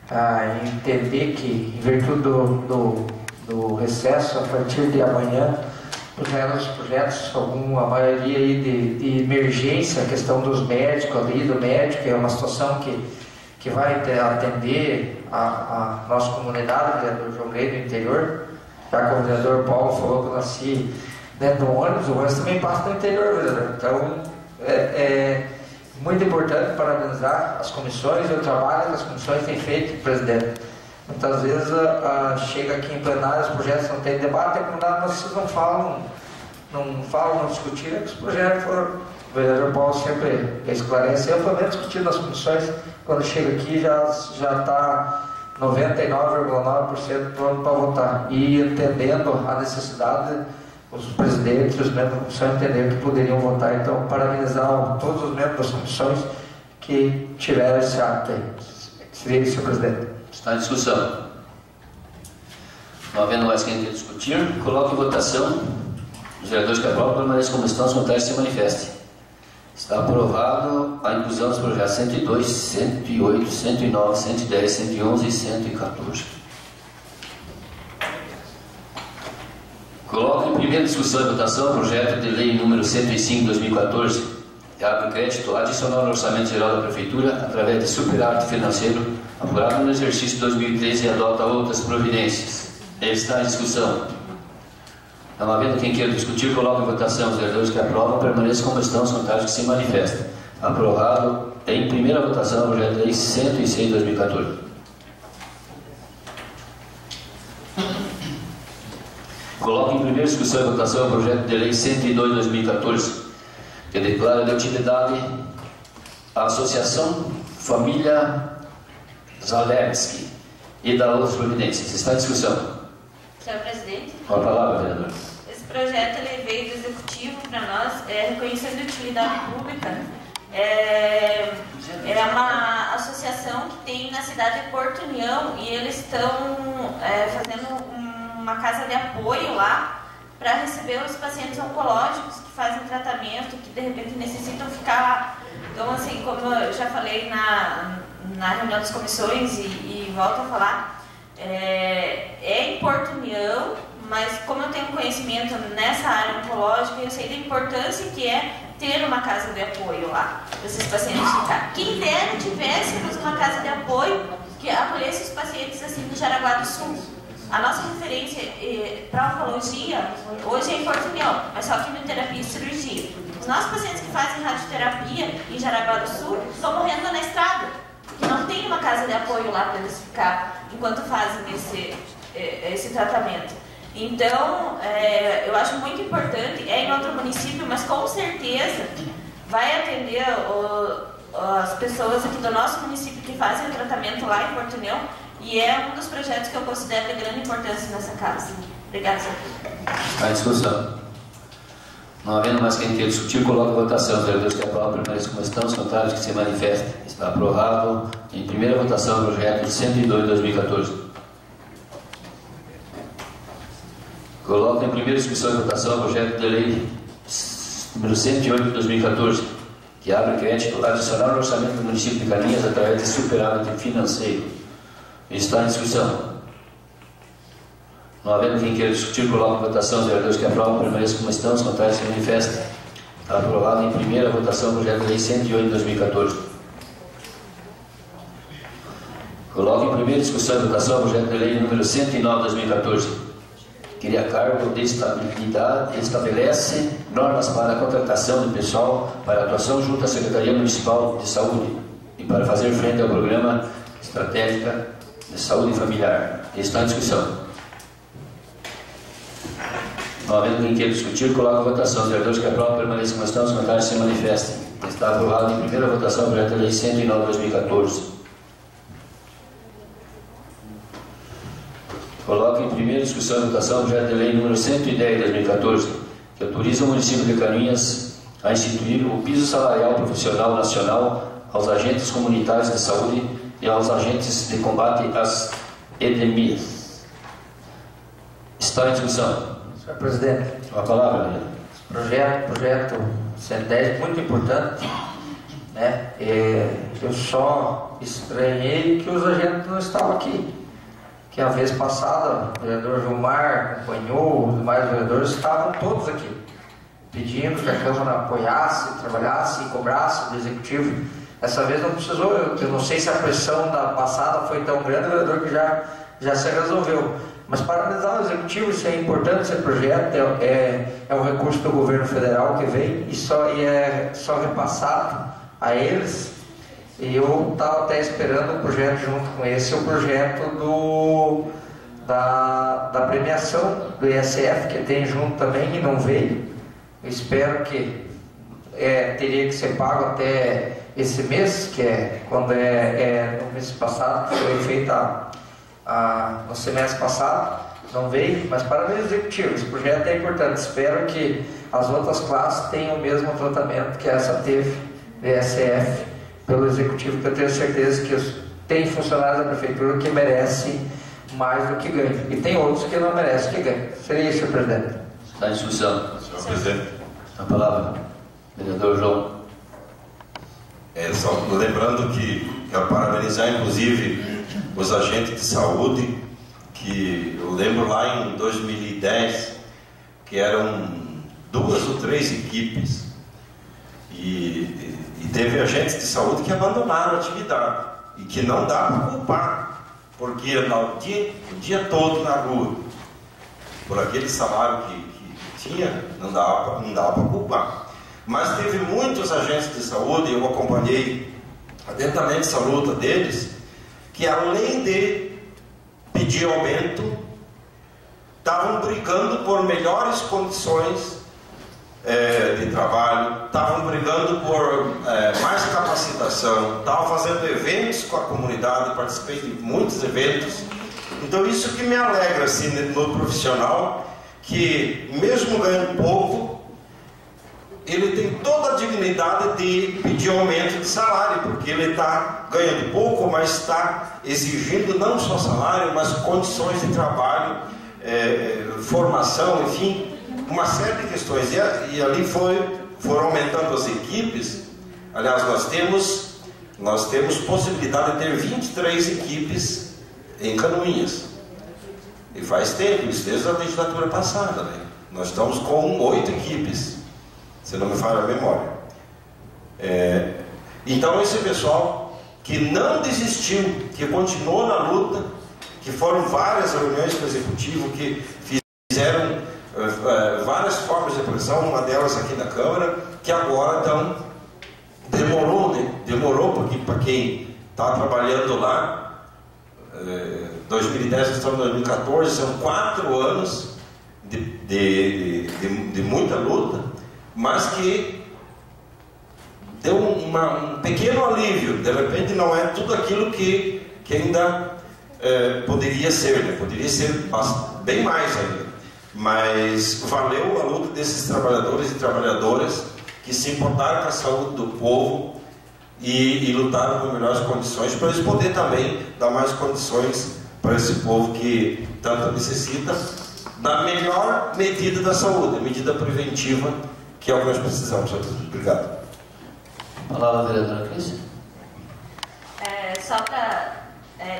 e entender que, em virtude do recesso, a partir de amanhã, os projetos, a maioria aí de emergência, a questão dos médicos ali, do médico, é uma situação que vai atender a nossa comunidade, do João Grey do interior. Já que o vereador Paulo falou que eu nasci dentro do ônibus, o ônibus também passa no interior, vereador. Então, é muito importante parabenizar as comissões e o trabalho que as comissões têm feito, presidente. Muitas vezes chega aqui em plenário, os projetos não têm debate, a comunidade, mas vocês não falam, não discutiram, os projetos foram. O vereador Paulo sempre esclarece, eu também discutir nas comissões, quando chega aqui já está 99,9% pronto para votar. E entendendo a necessidade, os presidentes e os membros da comissão entenderam que poderiam votar. Então, parabenizar todos os membros das comissões que tiveram esse ato aí. Seria isso, senhor presidente. Está em discussão. Não havendo mais quem quer discutir, coloque em votação. Os vereadores que aprovam permaneçam como estão, os contrários se manifestem. Está aprovado a inclusão dos projetos 102, 108, 109, 110, 111 e 114. Coloco em primeira discussão e votação o projeto de lei número 105/2014, que abre crédito adicional no orçamento geral da Prefeitura através de superávit financeiro apurado no exercício 2013 e adota outras providências. Está em discussão. Não havendo quem queira discutir, coloco em votação. Os vereadores que aprovam permaneçam como estão, os contrários que se manifestam. Aprovado em primeira votação o projeto de lei 106/2014. Coloco em primeira discussão e votação o projeto de lei 102/2014, que declara de utilidade a Associação Família Zalewski e da outras providências. Está em discussão. Senhor presidente. Com a palavra, vereador. Esse projeto ele veio do executivo para nós, reconhecendo utilidade pública. É uma associação que tem na cidade de Porto União, e eles estão fazendo uma casa de apoio lá para receber os pacientes oncológicos que fazem tratamento, que de repente necessitam ficar lá. Então, assim, como eu já falei na reunião das comissões e volto a falar, em Porto União, mas como eu tenho conhecimento nessa área oncológica, eu sei da importância que é ter uma casa de apoio lá, para esses pacientes ficar. Quem dera tivéssemos uma casa de apoio que acolhesse os pacientes assim do Jaraguá do Sul. A nossa referência para oncologia hoje é em Porto União, mas só quimioterapia e cirurgia. Os nossos pacientes que fazem radioterapia em Jaraguá do Sul estão morrendo na estrada, porque não tem uma casa de apoio lá para eles ficar enquanto fazem esse tratamento. Então, eu acho muito importante, em outro município, mas com certeza vai atender as pessoas aqui do nosso município que fazem o tratamento lá em Porto União, e é um dos projetos que eu considero de grande importância nessa casa. Obrigada, senhor presidente. Está em discussão. Não havendo mais quem queira discutir, coloco em votação. Os vereadores que aprovam permanecem como estão, os contrários que se manifestem. Está aprovado em primeira votação o projeto 102/2014. Coloco em primeira discussão e votação o projeto de lei número 108 de 2014, que abre crédito adicional no orçamento do município de Caninhas através de superávit financeiro. Está em discussão. Não havendo quem queira discutir, coloco em votação. Os vereadores que aprovam permaneçam como estão, os contrários se manifestem. Está aprovado em primeira votação o projeto de lei 108 de 2014. Coloco em primeira discussão e votação o projeto de lei número 109 de 2014. Cria cargo de estabilidade, estabelece normas para a contratação de pessoal para atuação junto à Secretaria Municipal de Saúde e para fazer frente ao Programa Estratégico de Saúde Familiar. Está em discussão. Não havendo quem queira discutir, coloco a votação. Os vereadores que aprovam permaneçam como estão, os contrários se manifestem. Está aprovado em primeira votação o projeto de lei 109 de 2014. Coloco em primeira discussão e votação o projeto de lei número 110 de 2014, que autoriza o município de Caninhas a instituir o piso salarial profissional nacional aos agentes comunitários de saúde e aos agentes de combate às epidemias. Está em discussão. Senhor presidente, A palavra, Leandro. Projeto 110, muito importante, né? Eu só estranhei que os agentes não estavam aqui. Que a vez passada o vereador Gilmar acompanhou, os demais vereadores estavam todos aqui, pedindo que a Câmara apoiasse, trabalhasse e cobrasse do Executivo. Essa vez não precisou, eu não sei se a pressão da passada foi tão grande, o vereador que já se resolveu. Mas parabenizar o Executivo, isso é importante, esse projeto é um recurso do governo federal que vem e é só repassado a eles. E eu estava até esperando o projeto junto com esse, o projeto da premiação do ISF, que tem junto também e não veio. Eu espero que teria que ser pago até esse mês, que é quando no mês passado, que foi feita no semestre passado, não veio, mas parabéns Executivo, esse projeto é importante. Espero que as outras classes tenham o mesmo tratamento que essa teve do ISF pelo Executivo, que eu tenho certeza que tem funcionários da Prefeitura que merecem mais do que ganham. E tem outros que não merecem que ganhem. Seria isso, senhor presidente. Está em discussão. Senhor presidente. A palavra, vereador João. Só lembrando que quero parabenizar, inclusive, os agentes de saúde, que eu lembro lá em 2010, que eram 2 ou 3 equipes, e teve agentes de saúde que abandonaram a atividade, e que não dá para culpar, porque o dia todo na rua, por aquele salário que tinha, não dá para culpar. Mas teve muitos agentes de saúde, eu acompanhei atentamente essa luta deles, que além de pedir aumento, estavam brigando por melhores condições de trabalho, estavam brigando por mais capacitação, estavam fazendo eventos com a comunidade, participei de muitos eventos. Então isso que me alegra assim, no profissional, que mesmo ganhando pouco, ele tem toda a dignidade de pedir aumento de salário, porque ele está ganhando pouco, mas está exigindo não só salário, mas condições de trabalho, formação, enfim, uma série de questões. E ali foram aumentando as equipes. Aliás, nós temos possibilidade de ter 23 equipes em Canoinhas. E faz tempo, isso desde a legislatura passada, né? Nós estamos com 8 equipes, se não me falha a memória. Então esse pessoal que não desistiu, que continuou na luta, que foram várias reuniões com o Executivo, que fizeram várias formas de pressão, uma delas aqui na Câmara, que agora demorou, né? Demorou, porque para quem está trabalhando lá, 2010, estamos em 2014, são 4 anos de muita luta, mas que deu um pequeno alívio. De repente não é tudo aquilo que ainda poderia ser, né? Poderia ser bem mais ainda, mas valeu a luta desses trabalhadores e trabalhadoras que se importaram com a saúde do povo e lutaram por melhores condições, para eles poderem também dar mais condições para esse povo que tanto necessita, na melhor medida da saúde, medida preventiva, que é o que nós precisamos. Obrigado. Palavra, vereadora Cris. Só para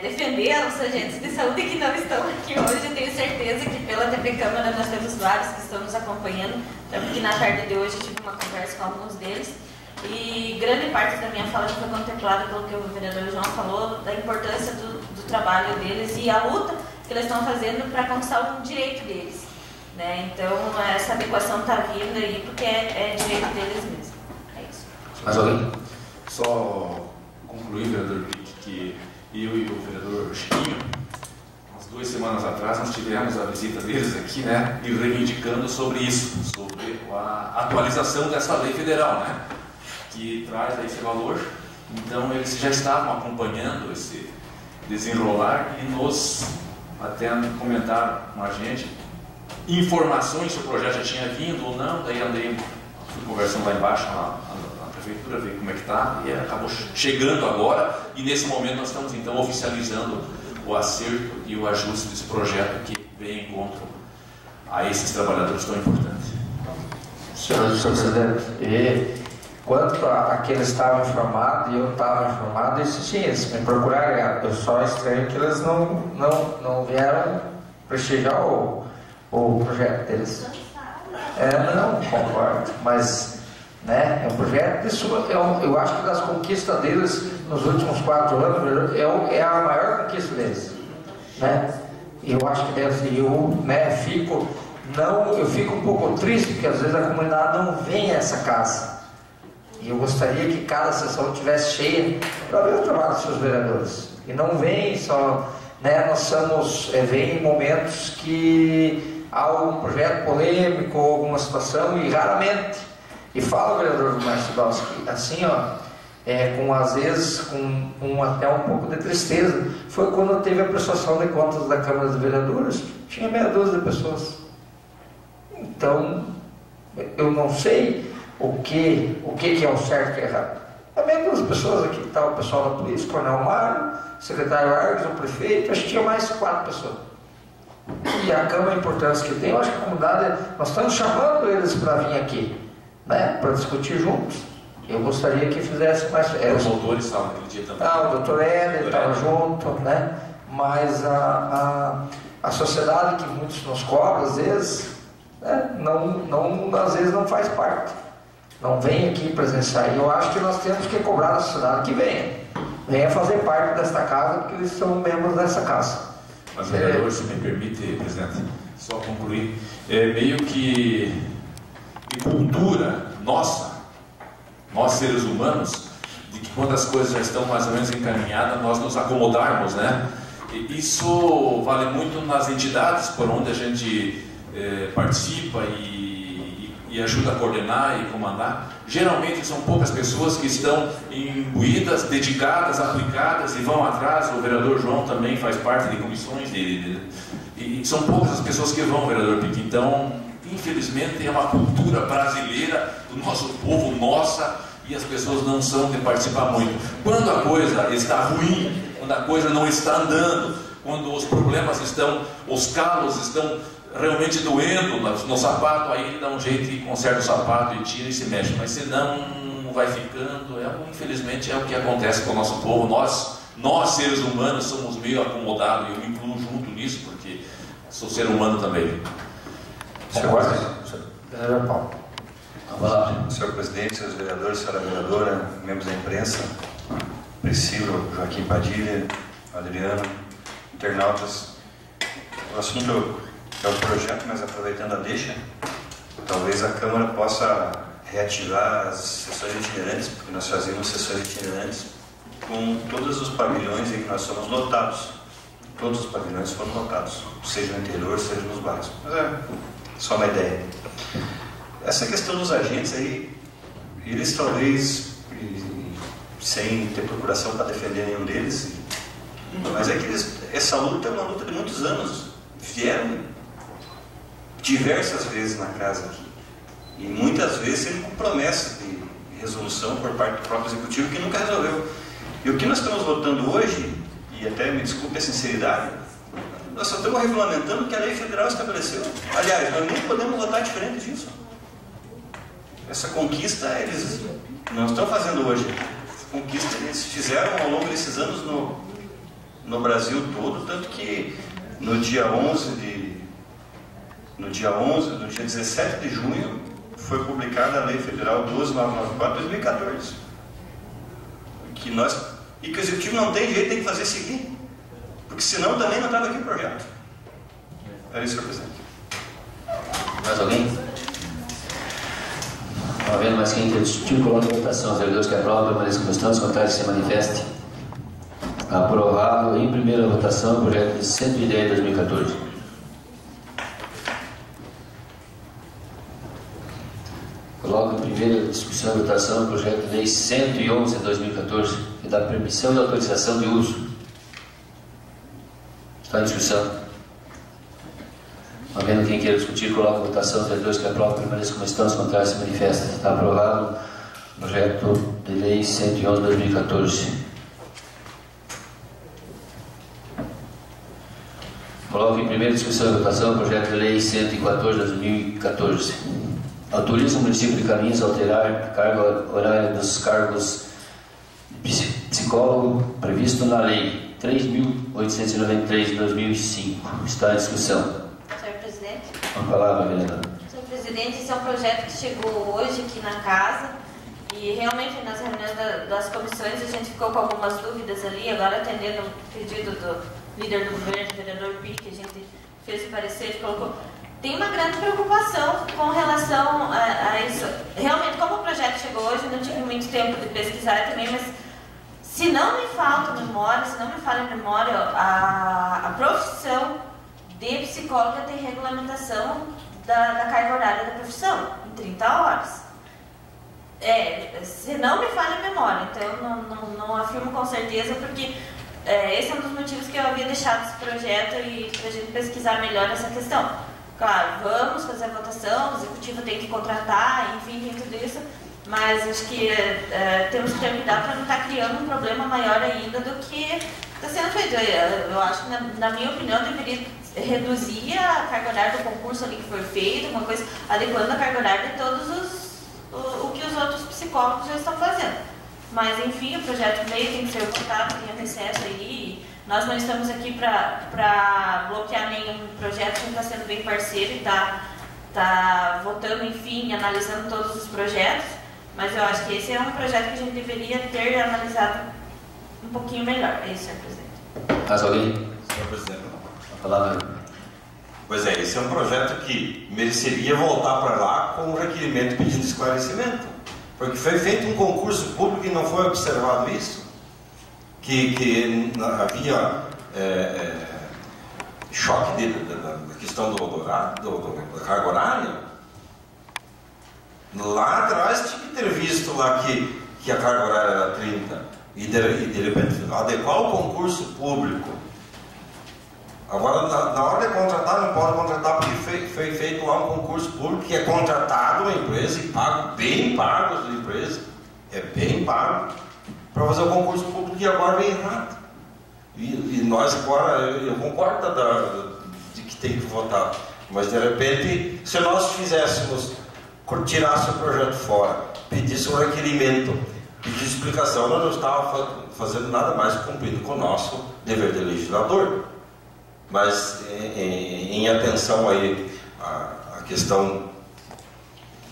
defender os agentes de saúde que não estão aqui hoje, eu tenho certeza que pela TV Câmara nós temos vários que estão nos acompanhando, tanto que na tarde de hoje eu tive uma conversa com alguns deles, e grande parte da minha fala foi contemplada pelo que o vereador João falou, da importância do trabalho deles e a luta que eles estão fazendo para conquistar o direito deles, né? Então essa adequação está vindo aí porque é direito deles mesmo. É isso. Mais alguém? Só concluir, vereador Pique, que eu e o vereador Chiquinho, umas 2 semanas atrás, nós tivemos a visita deles aqui, né, e reivindicando sobre isso, sobre a atualização dessa lei federal, né, que traz esse valor. Então, eles já estavam acompanhando esse desenrolar e nos até comentaram com a gente informações se o projeto já tinha vindo ou não. Daí fui conversando lá embaixo na prefeitura, ver como é que está, e acabou chegando agora, e nesse momento nós estamos então oficializando o acerto e o ajuste desse projeto que vem em encontro a esses trabalhadores tão importantes. Senhor presidente, quanto a que eles estavam informados e eu estava informado, isso sim, eles me procuraram. Eu só estranho que eles não vieram prestigiar o projeto deles. Não, concordo, mas né, é um projeto, isso eu acho que das conquistas deles nos últimos 4 anos é a maior conquista deles, né? Eu acho que deve ser, eu fico um pouco triste porque às vezes a comunidade não vem a essa casa, e eu gostaria que cada sessão estivesse cheia para ver o trabalho dos seus vereadores, e não vem só, né, nós vem em momentos que há algum projeto polêmico ou alguma situação, e raramente. E fala o vereador Marcidowski, assim, às vezes com até um pouco de tristeza, foi quando teve a prestação de contas da Câmara dos Vereadores, tinha meia dúzia de pessoas. Então, eu não sei o que é o certo e o errado. A meia dúzia de pessoas aqui, está o pessoal da polícia, Coronel Mário, secretário Argos, o prefeito, acho que tinha mais 4 pessoas. E a Câmara, a importância que tem, eu acho que a comunidade, nós estamos chamando eles para vir aqui, né, para discutir juntos. Eu gostaria que fizesse mais. Os autores estavam naquele dia também. O doutor Éder estava junto, né? Mas a sociedade que muitos nos cobram, às vezes, né, às vezes não faz parte. Não vem aqui presenciar. E eu acho que nós temos que cobrar da sociedade que venha fazer parte desta casa, porque eles são membros dessa casa. Mas, vereador, se me permite, presidente, só concluir, meio que cultura nossa, nós seres humanos, de que quando as coisas já estão mais ou menos encaminhadas, nós nos acomodarmos, né? E isso vale muito nas entidades por onde a gente participa e ajuda a coordenar e comandar. Geralmente são poucas pessoas que estão imbuídas, dedicadas, aplicadas e vão atrás. O vereador João também faz parte de comissões e são poucas as pessoas que vão, vereador Pique. Então, infelizmente, é uma cultura brasileira do nosso povo, nossa, e as pessoas não são de participar muito. Quando a coisa está ruim, quando a coisa não está andando, quando os problemas os calos estão realmente doendo no sapato, aí ele dá um jeito e conserta o sapato e tira e se mexe. Mas se não, vai ficando. Infelizmente é o que acontece com o nosso povo. Nós seres humanos somos meio acomodados, e eu me incluo junto nisso, porque sou ser humano também. Senhor presidente, senhores vereadores, senhora vereadora, membros da imprensa, Priscila, Joaquim Padilha, Adriano, internautas, o assunto é o projeto, mas aproveitando a deixa, talvez a Câmara possa reativar as sessões itinerantes, porque nós fazíamos sessões itinerantes com todos os pavilhões em que nós somos lotados. Todos os pavilhões foram lotados, seja no interior, seja nos bairros. Mas é só uma ideia. Essa questão dos agentes aí, eles talvez, sem ter procuração para defender nenhum deles, mas é que essa luta é uma luta de muitos anos. Vieram diversas vezes na casa aqui, e muitas vezes sempre com promessa de resolução por parte do próprio executivo que nunca resolveu. E o que nós estamos votando hoje, e até me desculpe a sinceridade, Nós só estamos regulamentando o que a lei federal estabeleceu. Aliás, nós nem podemos votar diferente disso. Essa conquista eles não estão fazendo hoje. Essa conquista eles fizeram ao longo desses anos no Brasil todo, tanto que no dia 17 de junho foi publicada a Lei Federal 12.994/2014. E que o Executivo não tem jeito, tem que fazer seguir. Porque senão também não estava aqui o projeto. Era isso, senhor presidente. Mais alguém? Não havendo mais quem quer discutir, coloque em votação. Os vereadores que aprovam permaneçam como estão, os contrários se manifestem. Aprovado em primeira votação o projeto de 110 de 2014. Coloco em primeira discussão e votação o projeto de lei 111 de 2014, que dá permissão e autorização de uso. Está em discussão. Não havendo quem queira discutir, coloco em votação. Os vereadores que aprovam permaneçam como estão, os contrários se manifestem. Está aprovado o projeto de lei 111 de 2014. Coloco em primeira discussão e votação o projeto de lei 114 de 2014. Autoriza o município de Caminhos a alterar a carga horária dos cargos de psicólogo previsto na lei 3.893 de 2005. Está em discussão. Senhor presidente. Uma palavra, vereadora. Senhor presidente, esse é um projeto que chegou hoje aqui na casa e realmente nas reuniões das comissões a gente ficou com algumas dúvidas ali, agora atendendo o pedido do líder do governo, o vereador Pi, que a gente fez o parecer e colocou. Tem uma grande preocupação com relação a isso. Realmente, como o projeto chegou hoje, eu não tive muito tempo de pesquisar também, mas se não me falta memória, se não me falha a memória, a profissão de psicóloga tem regulamentação da carga horária da profissão, em 30 horas. Se não me falha a memória, então eu não afirmo com certeza, porque esse é um dos motivos que eu havia deixado esse projeto e para a gente pesquisar melhor essa questão. Claro, vamos fazer a votação, o executivo tem que contratar, enfim, tem tudo isso, mas acho que temos que ter cuidado para não estar criando um problema maior ainda do que está sendo feito. Eu acho que, na minha opinião, deveria reduzir a carga horária do concurso ali que foi feito, uma coisa, adequando a carga horária de todos o que os outros psicólogos já estão fazendo. Mas, enfim, o projeto veio, tem que ser votado, tem um recesso aí. Nós não estamos aqui para bloquear nenhum projeto, a gente está sendo bem parceiro e está votando, enfim, analisando todos os projetos. Mas eu acho que esse é um projeto que a gente deveria ter analisado um pouquinho melhor. É isso, senhor presidente. Mais alguém? Senhor presidente. A palavra. Pois é, esse é um projeto que mereceria voltar para lá com um requerimento pedindo esclarecimento. Porque foi feito um concurso público e não foi observado isso. Que havia choque da questão da carga horária. Lá atrás tinha que ter visto lá que a carga horária era 30 e de repente adequar o concurso público. Agora, na hora de contratar, não pode contratar porque foi feito lá um concurso público que é contratado uma empresa e pago, bem pago a empresa, é bem pago, para fazer o concurso público e agora vem errado. E nós agora, eu concordo de que tem que votar, mas de repente, se nós fizéssemos, tirasse o projeto fora, pedisse um requerimento, pedisse explicação, nós não estávamos fazendo nada mais cumprindo com o nosso dever de legislador. Mas em atenção aí à questão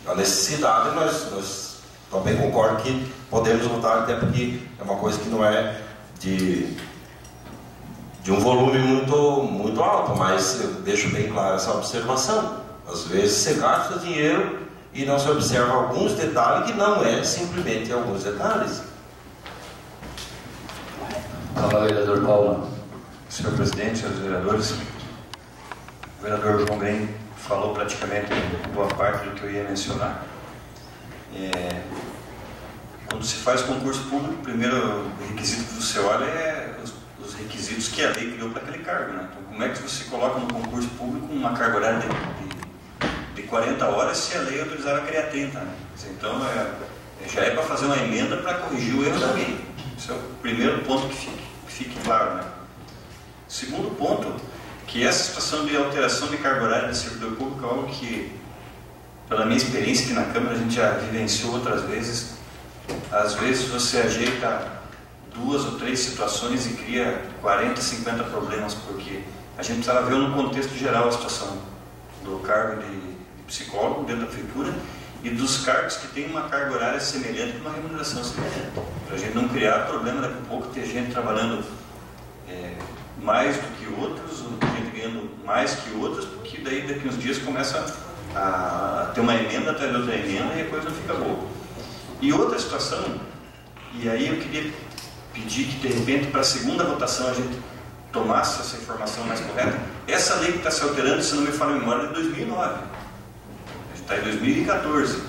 da necessidade, nós também concordo que podemos votar, até porque é uma coisa que não é de um volume muito alto, mas eu deixo bem clara essa observação. Às vezes você gasta dinheiro e não se observa alguns detalhes que não é simplesmente alguns detalhes. Fala, vereador Paulo. Senhor presidente, senhores vereadores, o vereador João Grem falou praticamente boa parte do que eu ia mencionar. Quando se faz concurso público, o primeiro requisito que você olha é os requisitos que a lei criou para aquele cargo, né? Então, como é que você coloca no concurso público uma carga horária de 40 horas se a lei autorizava a criar 30, né? Então, já é para fazer uma emenda para corrigir o erro da lei. Esse é o primeiro ponto que fique claro, né? Segundo ponto, que essa situação de alteração de carga horária do servidor público é algo que, pela minha experiência aqui na Câmara, a gente já vivenciou outras vezes. Às vezes você ajeita 2 ou 3 situações e cria 40, 50 problemas, porque a gente precisava ver no contexto geral a situação do cargo de psicólogo dentro da prefeitura e dos cargos que têm uma carga horária semelhante com uma remuneração semelhante, para a gente não criar problema daqui a pouco, ter gente trabalhando mais do que outros, ou gente ganhando mais que outros, porque daí daqui uns dias começa a ter uma emenda atrás de outra emenda e a coisa não fica boa. E outra situação, e aí eu queria pedir que de repente para a segunda votação a gente tomasse essa informação mais correta. Essa lei que está se alterando, se não me falha a memória, é de 2009. A gente está em 2014.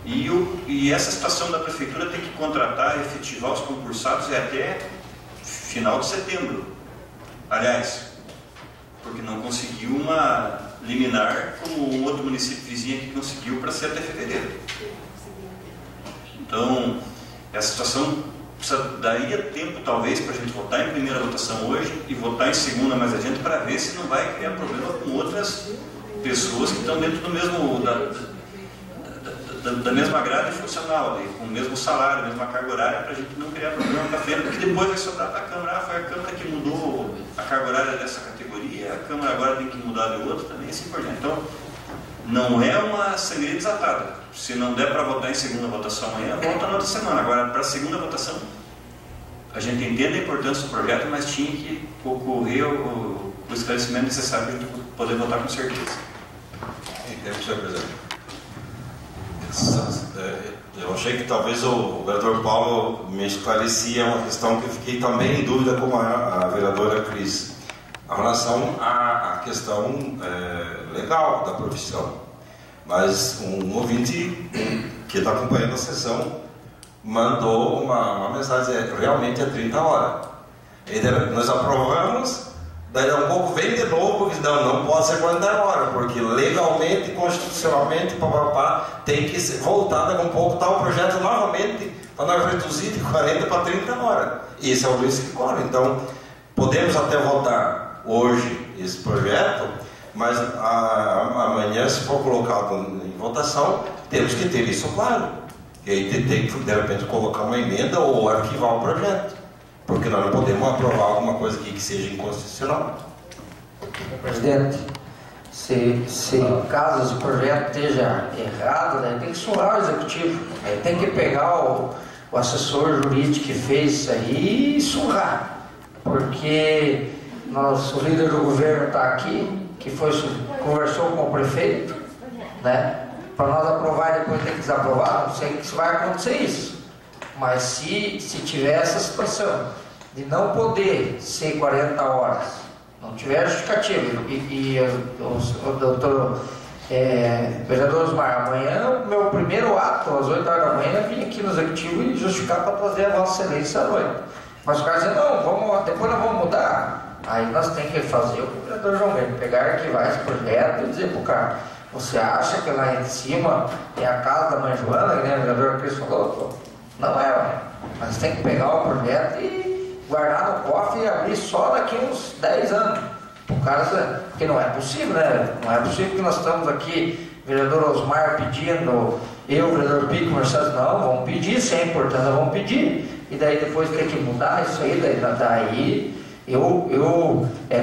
E essa situação da prefeitura tem que contratar e efetivar os concursados até final de setembro. Aliás, porque não conseguiu uma liminar como um outro município vizinho que conseguiu para ser até fevereiro. Então, essa situação daria tempo talvez para a gente votar em primeira votação hoje e votar em segunda mais adiante, para ver se não vai criar problema com outras pessoas que estão dentro do mesmo da mesma grade funcional, ali, com o mesmo salário, a mesma carga horária, para a gente não criar problema para frente, porque depois vai sobrar para a Câmara. Foi a Câmara que mudou a carga horária dessa categoria, a Câmara agora tem que mudar de outra também, assim por diante. Então, não é uma sangria desatada. Se não der para votar em segunda votação amanhã, volta na outra semana. Agora, para a segunda votação, a gente entende a importância do projeto, mas tinha que ocorrer o esclarecimento necessário para a gente poder votar com certeza. Entendo, senhor presidente. Eu achei que talvez o vereador Paulo me esclarecia uma questão que eu fiquei também em dúvida com a vereadora Cris, em relação à questão legal da profissão. Mas um ouvinte que está acompanhando a sessão mandou uma mensagem, realmente é 30 horas. E nós aprovamos, daí um pouco vem de novo, porque não pode ser 40 horas, porque legalmente, constitucionalmente, tem que ser voltado um pouco, tá o projeto novamente para nós reduzir de 40 para 30 horas. Esse é o risco que corre. Então, podemos até votar hoje esse projeto, mas amanhã, se for colocado em votação, temos que ter isso claro. E aí tem que, de repente, colocar uma emenda ou arquivar o projeto, porque nós não podemos aprovar alguma coisa aqui que seja inconstitucional. Presidente, se caso esse projeto esteja errado, né, tem que surrar o executivo, tem que pegar o assessor jurídico que fez isso aí e surrar, porque o líder do governo está aqui, que conversou com o prefeito, né, para nós aprovar e depois ter que desaprovar. Não sei se vai acontecer isso, mas se tiver essa situação de não poder ser 40 horas, não tiver justificativa, e o doutor vereador Osmar, amanhã o meu primeiro ato, às 8 horas da manhã, vim aqui no executivo e justificar para trazer a Vossa Excelência à noite. Mas o cara dizem, não, depois nós vamos mudar. Aí nós temos que fazer o que o vereador João Guilherme, pegar, arquivar esse projeto e dizer para o cara, você acha que lá em cima tem a casa da mãe Joana, que nem o vereador Cris falou? Não é, mas tem que pegar o projeto e guardar no cofre e abrir só daqui uns 10 anos. O cara, porque não é possível, né? Não é possível que nós estamos aqui, vereador Osmar pedindo, eu, vereador Pico, Mercedes, não, vamos pedir, se é importante, nós vamos pedir. E daí depois tem que mudar isso aí, daí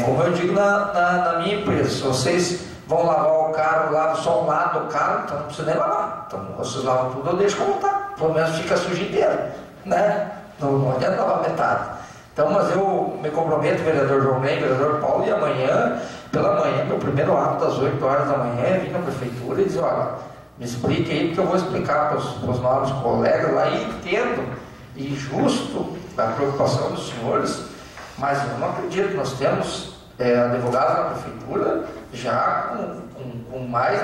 como eu digo na minha empresa, se vocês vão lavar o carro, lavam só um lado do carro, então não precisa nem lavar. Então vocês lavam tudo, eu deixo como está. Pelo menos fica sujo inteiro, né? Não adianta lavar metade. Então, mas eu me comprometo, vereador João Guilherme, vereador Paulo, e amanhã, pela manhã, meu primeiro ato das 8 horas da manhã, vim na prefeitura e dizer, olha, me explique aí, porque eu vou explicar para os novos colegas lá, e entendo, e justo a preocupação dos senhores, mas eu não acredito, nós temos advogados na prefeitura já com mais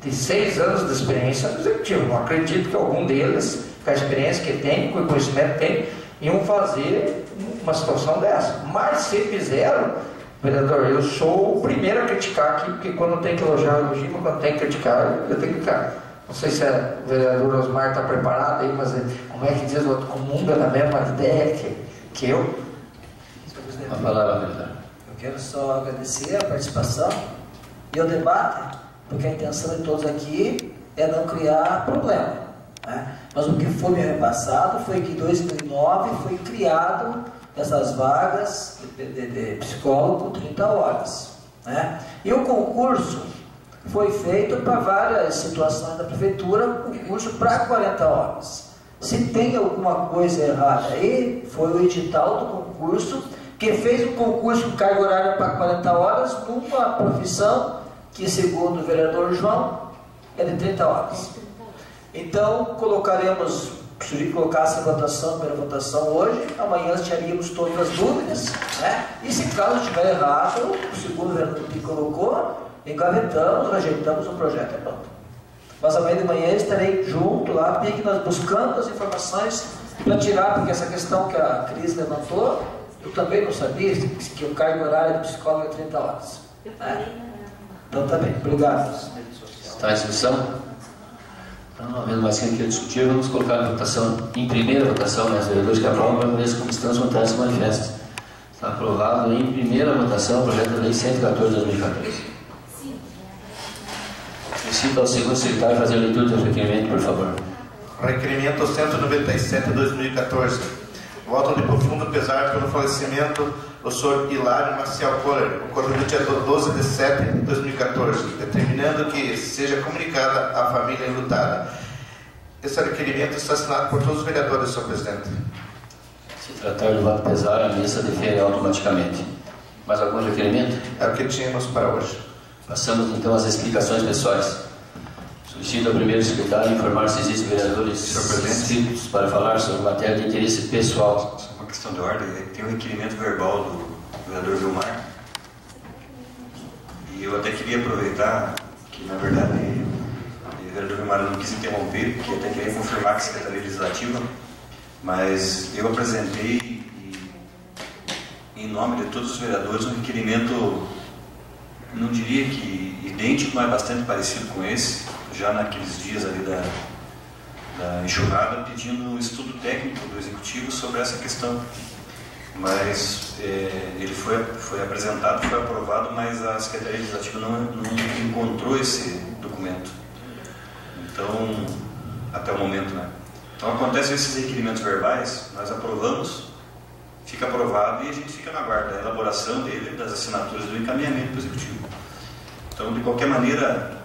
de 6 anos de experiência no executivo. Não acredito que algum deles, com a experiência que tem, com o conhecimento que tem, iam fazer uma situação dessa. Mas se fizeram, vereador, eu sou o primeiro a criticar aqui, porque quando tem que elogiar, eu elogio, mas quando tem que criticar, eu tenho que criticar. Não sei se o vereador Osmar está preparado aí, mas como é que diz o mundo é na mesma ideia que eu? A palavra, vereador. Eu quero só agradecer a participação e o debate, porque a intenção de todos aqui é não criar problema, né? Mas o que foi me repassado foi que em 2009 foi criado essas vagas de psicólogo por 30 horas, né? E o concurso foi feito para várias situações da prefeitura, concurso para 40 horas. Se tem alguma coisa errada aí, foi o edital do concurso que fez o concurso com carga horária para 40 horas numa profissão que, segundo o vereador João, é de 30 horas. Então, colocaremos, sugeri que colocasse a votação, a primeira votação hoje, amanhã tiraríamos todas as dúvidas, né? E se caso estiver errado, segundo o vereador que colocou, engavetamos, rejeitamos o projeto, é pronto. Mas amanhã de manhã estarei junto lá, porque nós buscando as informações para tirar, porque essa questão que a Cris levantou, eu também não sabia que o cargo horário do psicólogo é 30 horas. Então tá bem, obrigado. Está em discussão? Então, não havendo mais quem queira discutir, vamos colocar a votação, em primeira votação, né? Os vereadores que aprovam, permaneçam como estão, as vantagens se manifestam. Está aprovado em primeira votação o projeto de lei 114 de 2014. Solicito ao segundo secretário fazer a leitura do requerimento, por favor. Requerimento 197 de 2014. Voto de profundo pesar pelo falecimento do Sr. Hilário Maciel Kohler, ocorrido no dia 12 de setembro de 2014, determinando que seja comunicada à família enlutada. Esse requerimento está assinado por todos os vereadores, Sr. Presidente. Se tratar do voto pesar, a mesa defere automaticamente. Mais algum requerimento? É o que tínhamos para hoje. Passamos então às explicações pessoais. Solicito ao primeiro secretário informar se existem vereadores inscritos para falar sobre matéria de interesse pessoal. Só uma questão de ordem, tem um requerimento verbal do vereador Vilmar. E eu até queria aproveitar que, na verdade, o vereador Vilmar não quis interromper, porque até queria confirmar que a Secretaria Legislativa, mas eu apresentei, em nome de todos os vereadores, um requerimento, não diria que idêntico, mas bastante parecido com esse, já naqueles dias ali da enxurrada, pedindo um estudo técnico do Executivo sobre essa questão. Mas ele foi apresentado, foi aprovado, mas a Secretaria Legislativa não encontrou esse documento. Então, até o momento, né? Então, acontecem esses requerimentos verbais, nós aprovamos, fica aprovado e a gente fica na guarda da elaboração dele, das assinaturas do encaminhamento para o Executivo. Então, de qualquer maneira,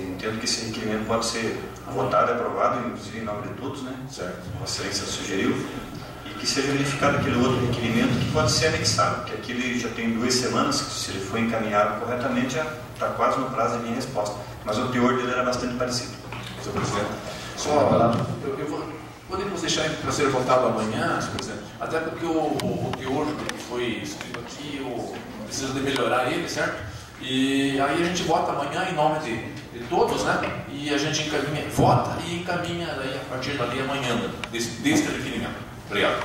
entendo que esse requerimento pode ser votado e aprovado, inclusive em nome de todos, né? Certo. Vossa Excelência sugeriu, e que seja verificado aquele outro requerimento que pode ser anexado, porque aquele já tem 2 semanas, que se ele for encaminhado corretamente, já está quase no prazo da minha resposta. Mas o teor dele era bastante parecido. Senhor Presidente, podemos deixar para ser votado amanhã, senhor Presidente, até porque o teor que foi escrito aqui, precisa de melhorar ele, certo? E aí a gente vota amanhã em nome de todos, né? E a gente encaminha, vota e encaminha daí, a partir dali amanhã, deste requerimento. Obrigado.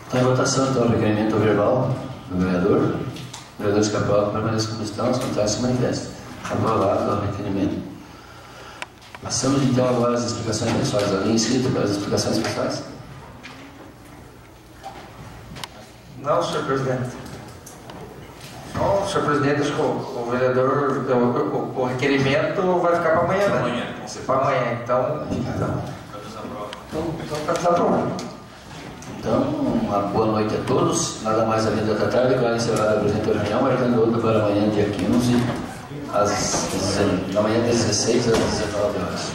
Está em votação então o requerimento verbal do vereador. Vereadores que aprovam permaneçam como estão, as vantagens se manifestam. Aprovado o requerimento. Passamos então agora às explicações pessoais. Alguém inscrito para as explicações pessoais? Não, senhor presidente. Não, senhor presidente, acho que o vereador, o requerimento vai ficar para amanhã, né? Amanhã, para amanhã, então está desaprovado. Então, uma boa noite a todos. Nada mais a vida da tarde, agora encerrada a presente reunião, marcando outra para amanhã, dia 15, da manhã 16 às 19 horas.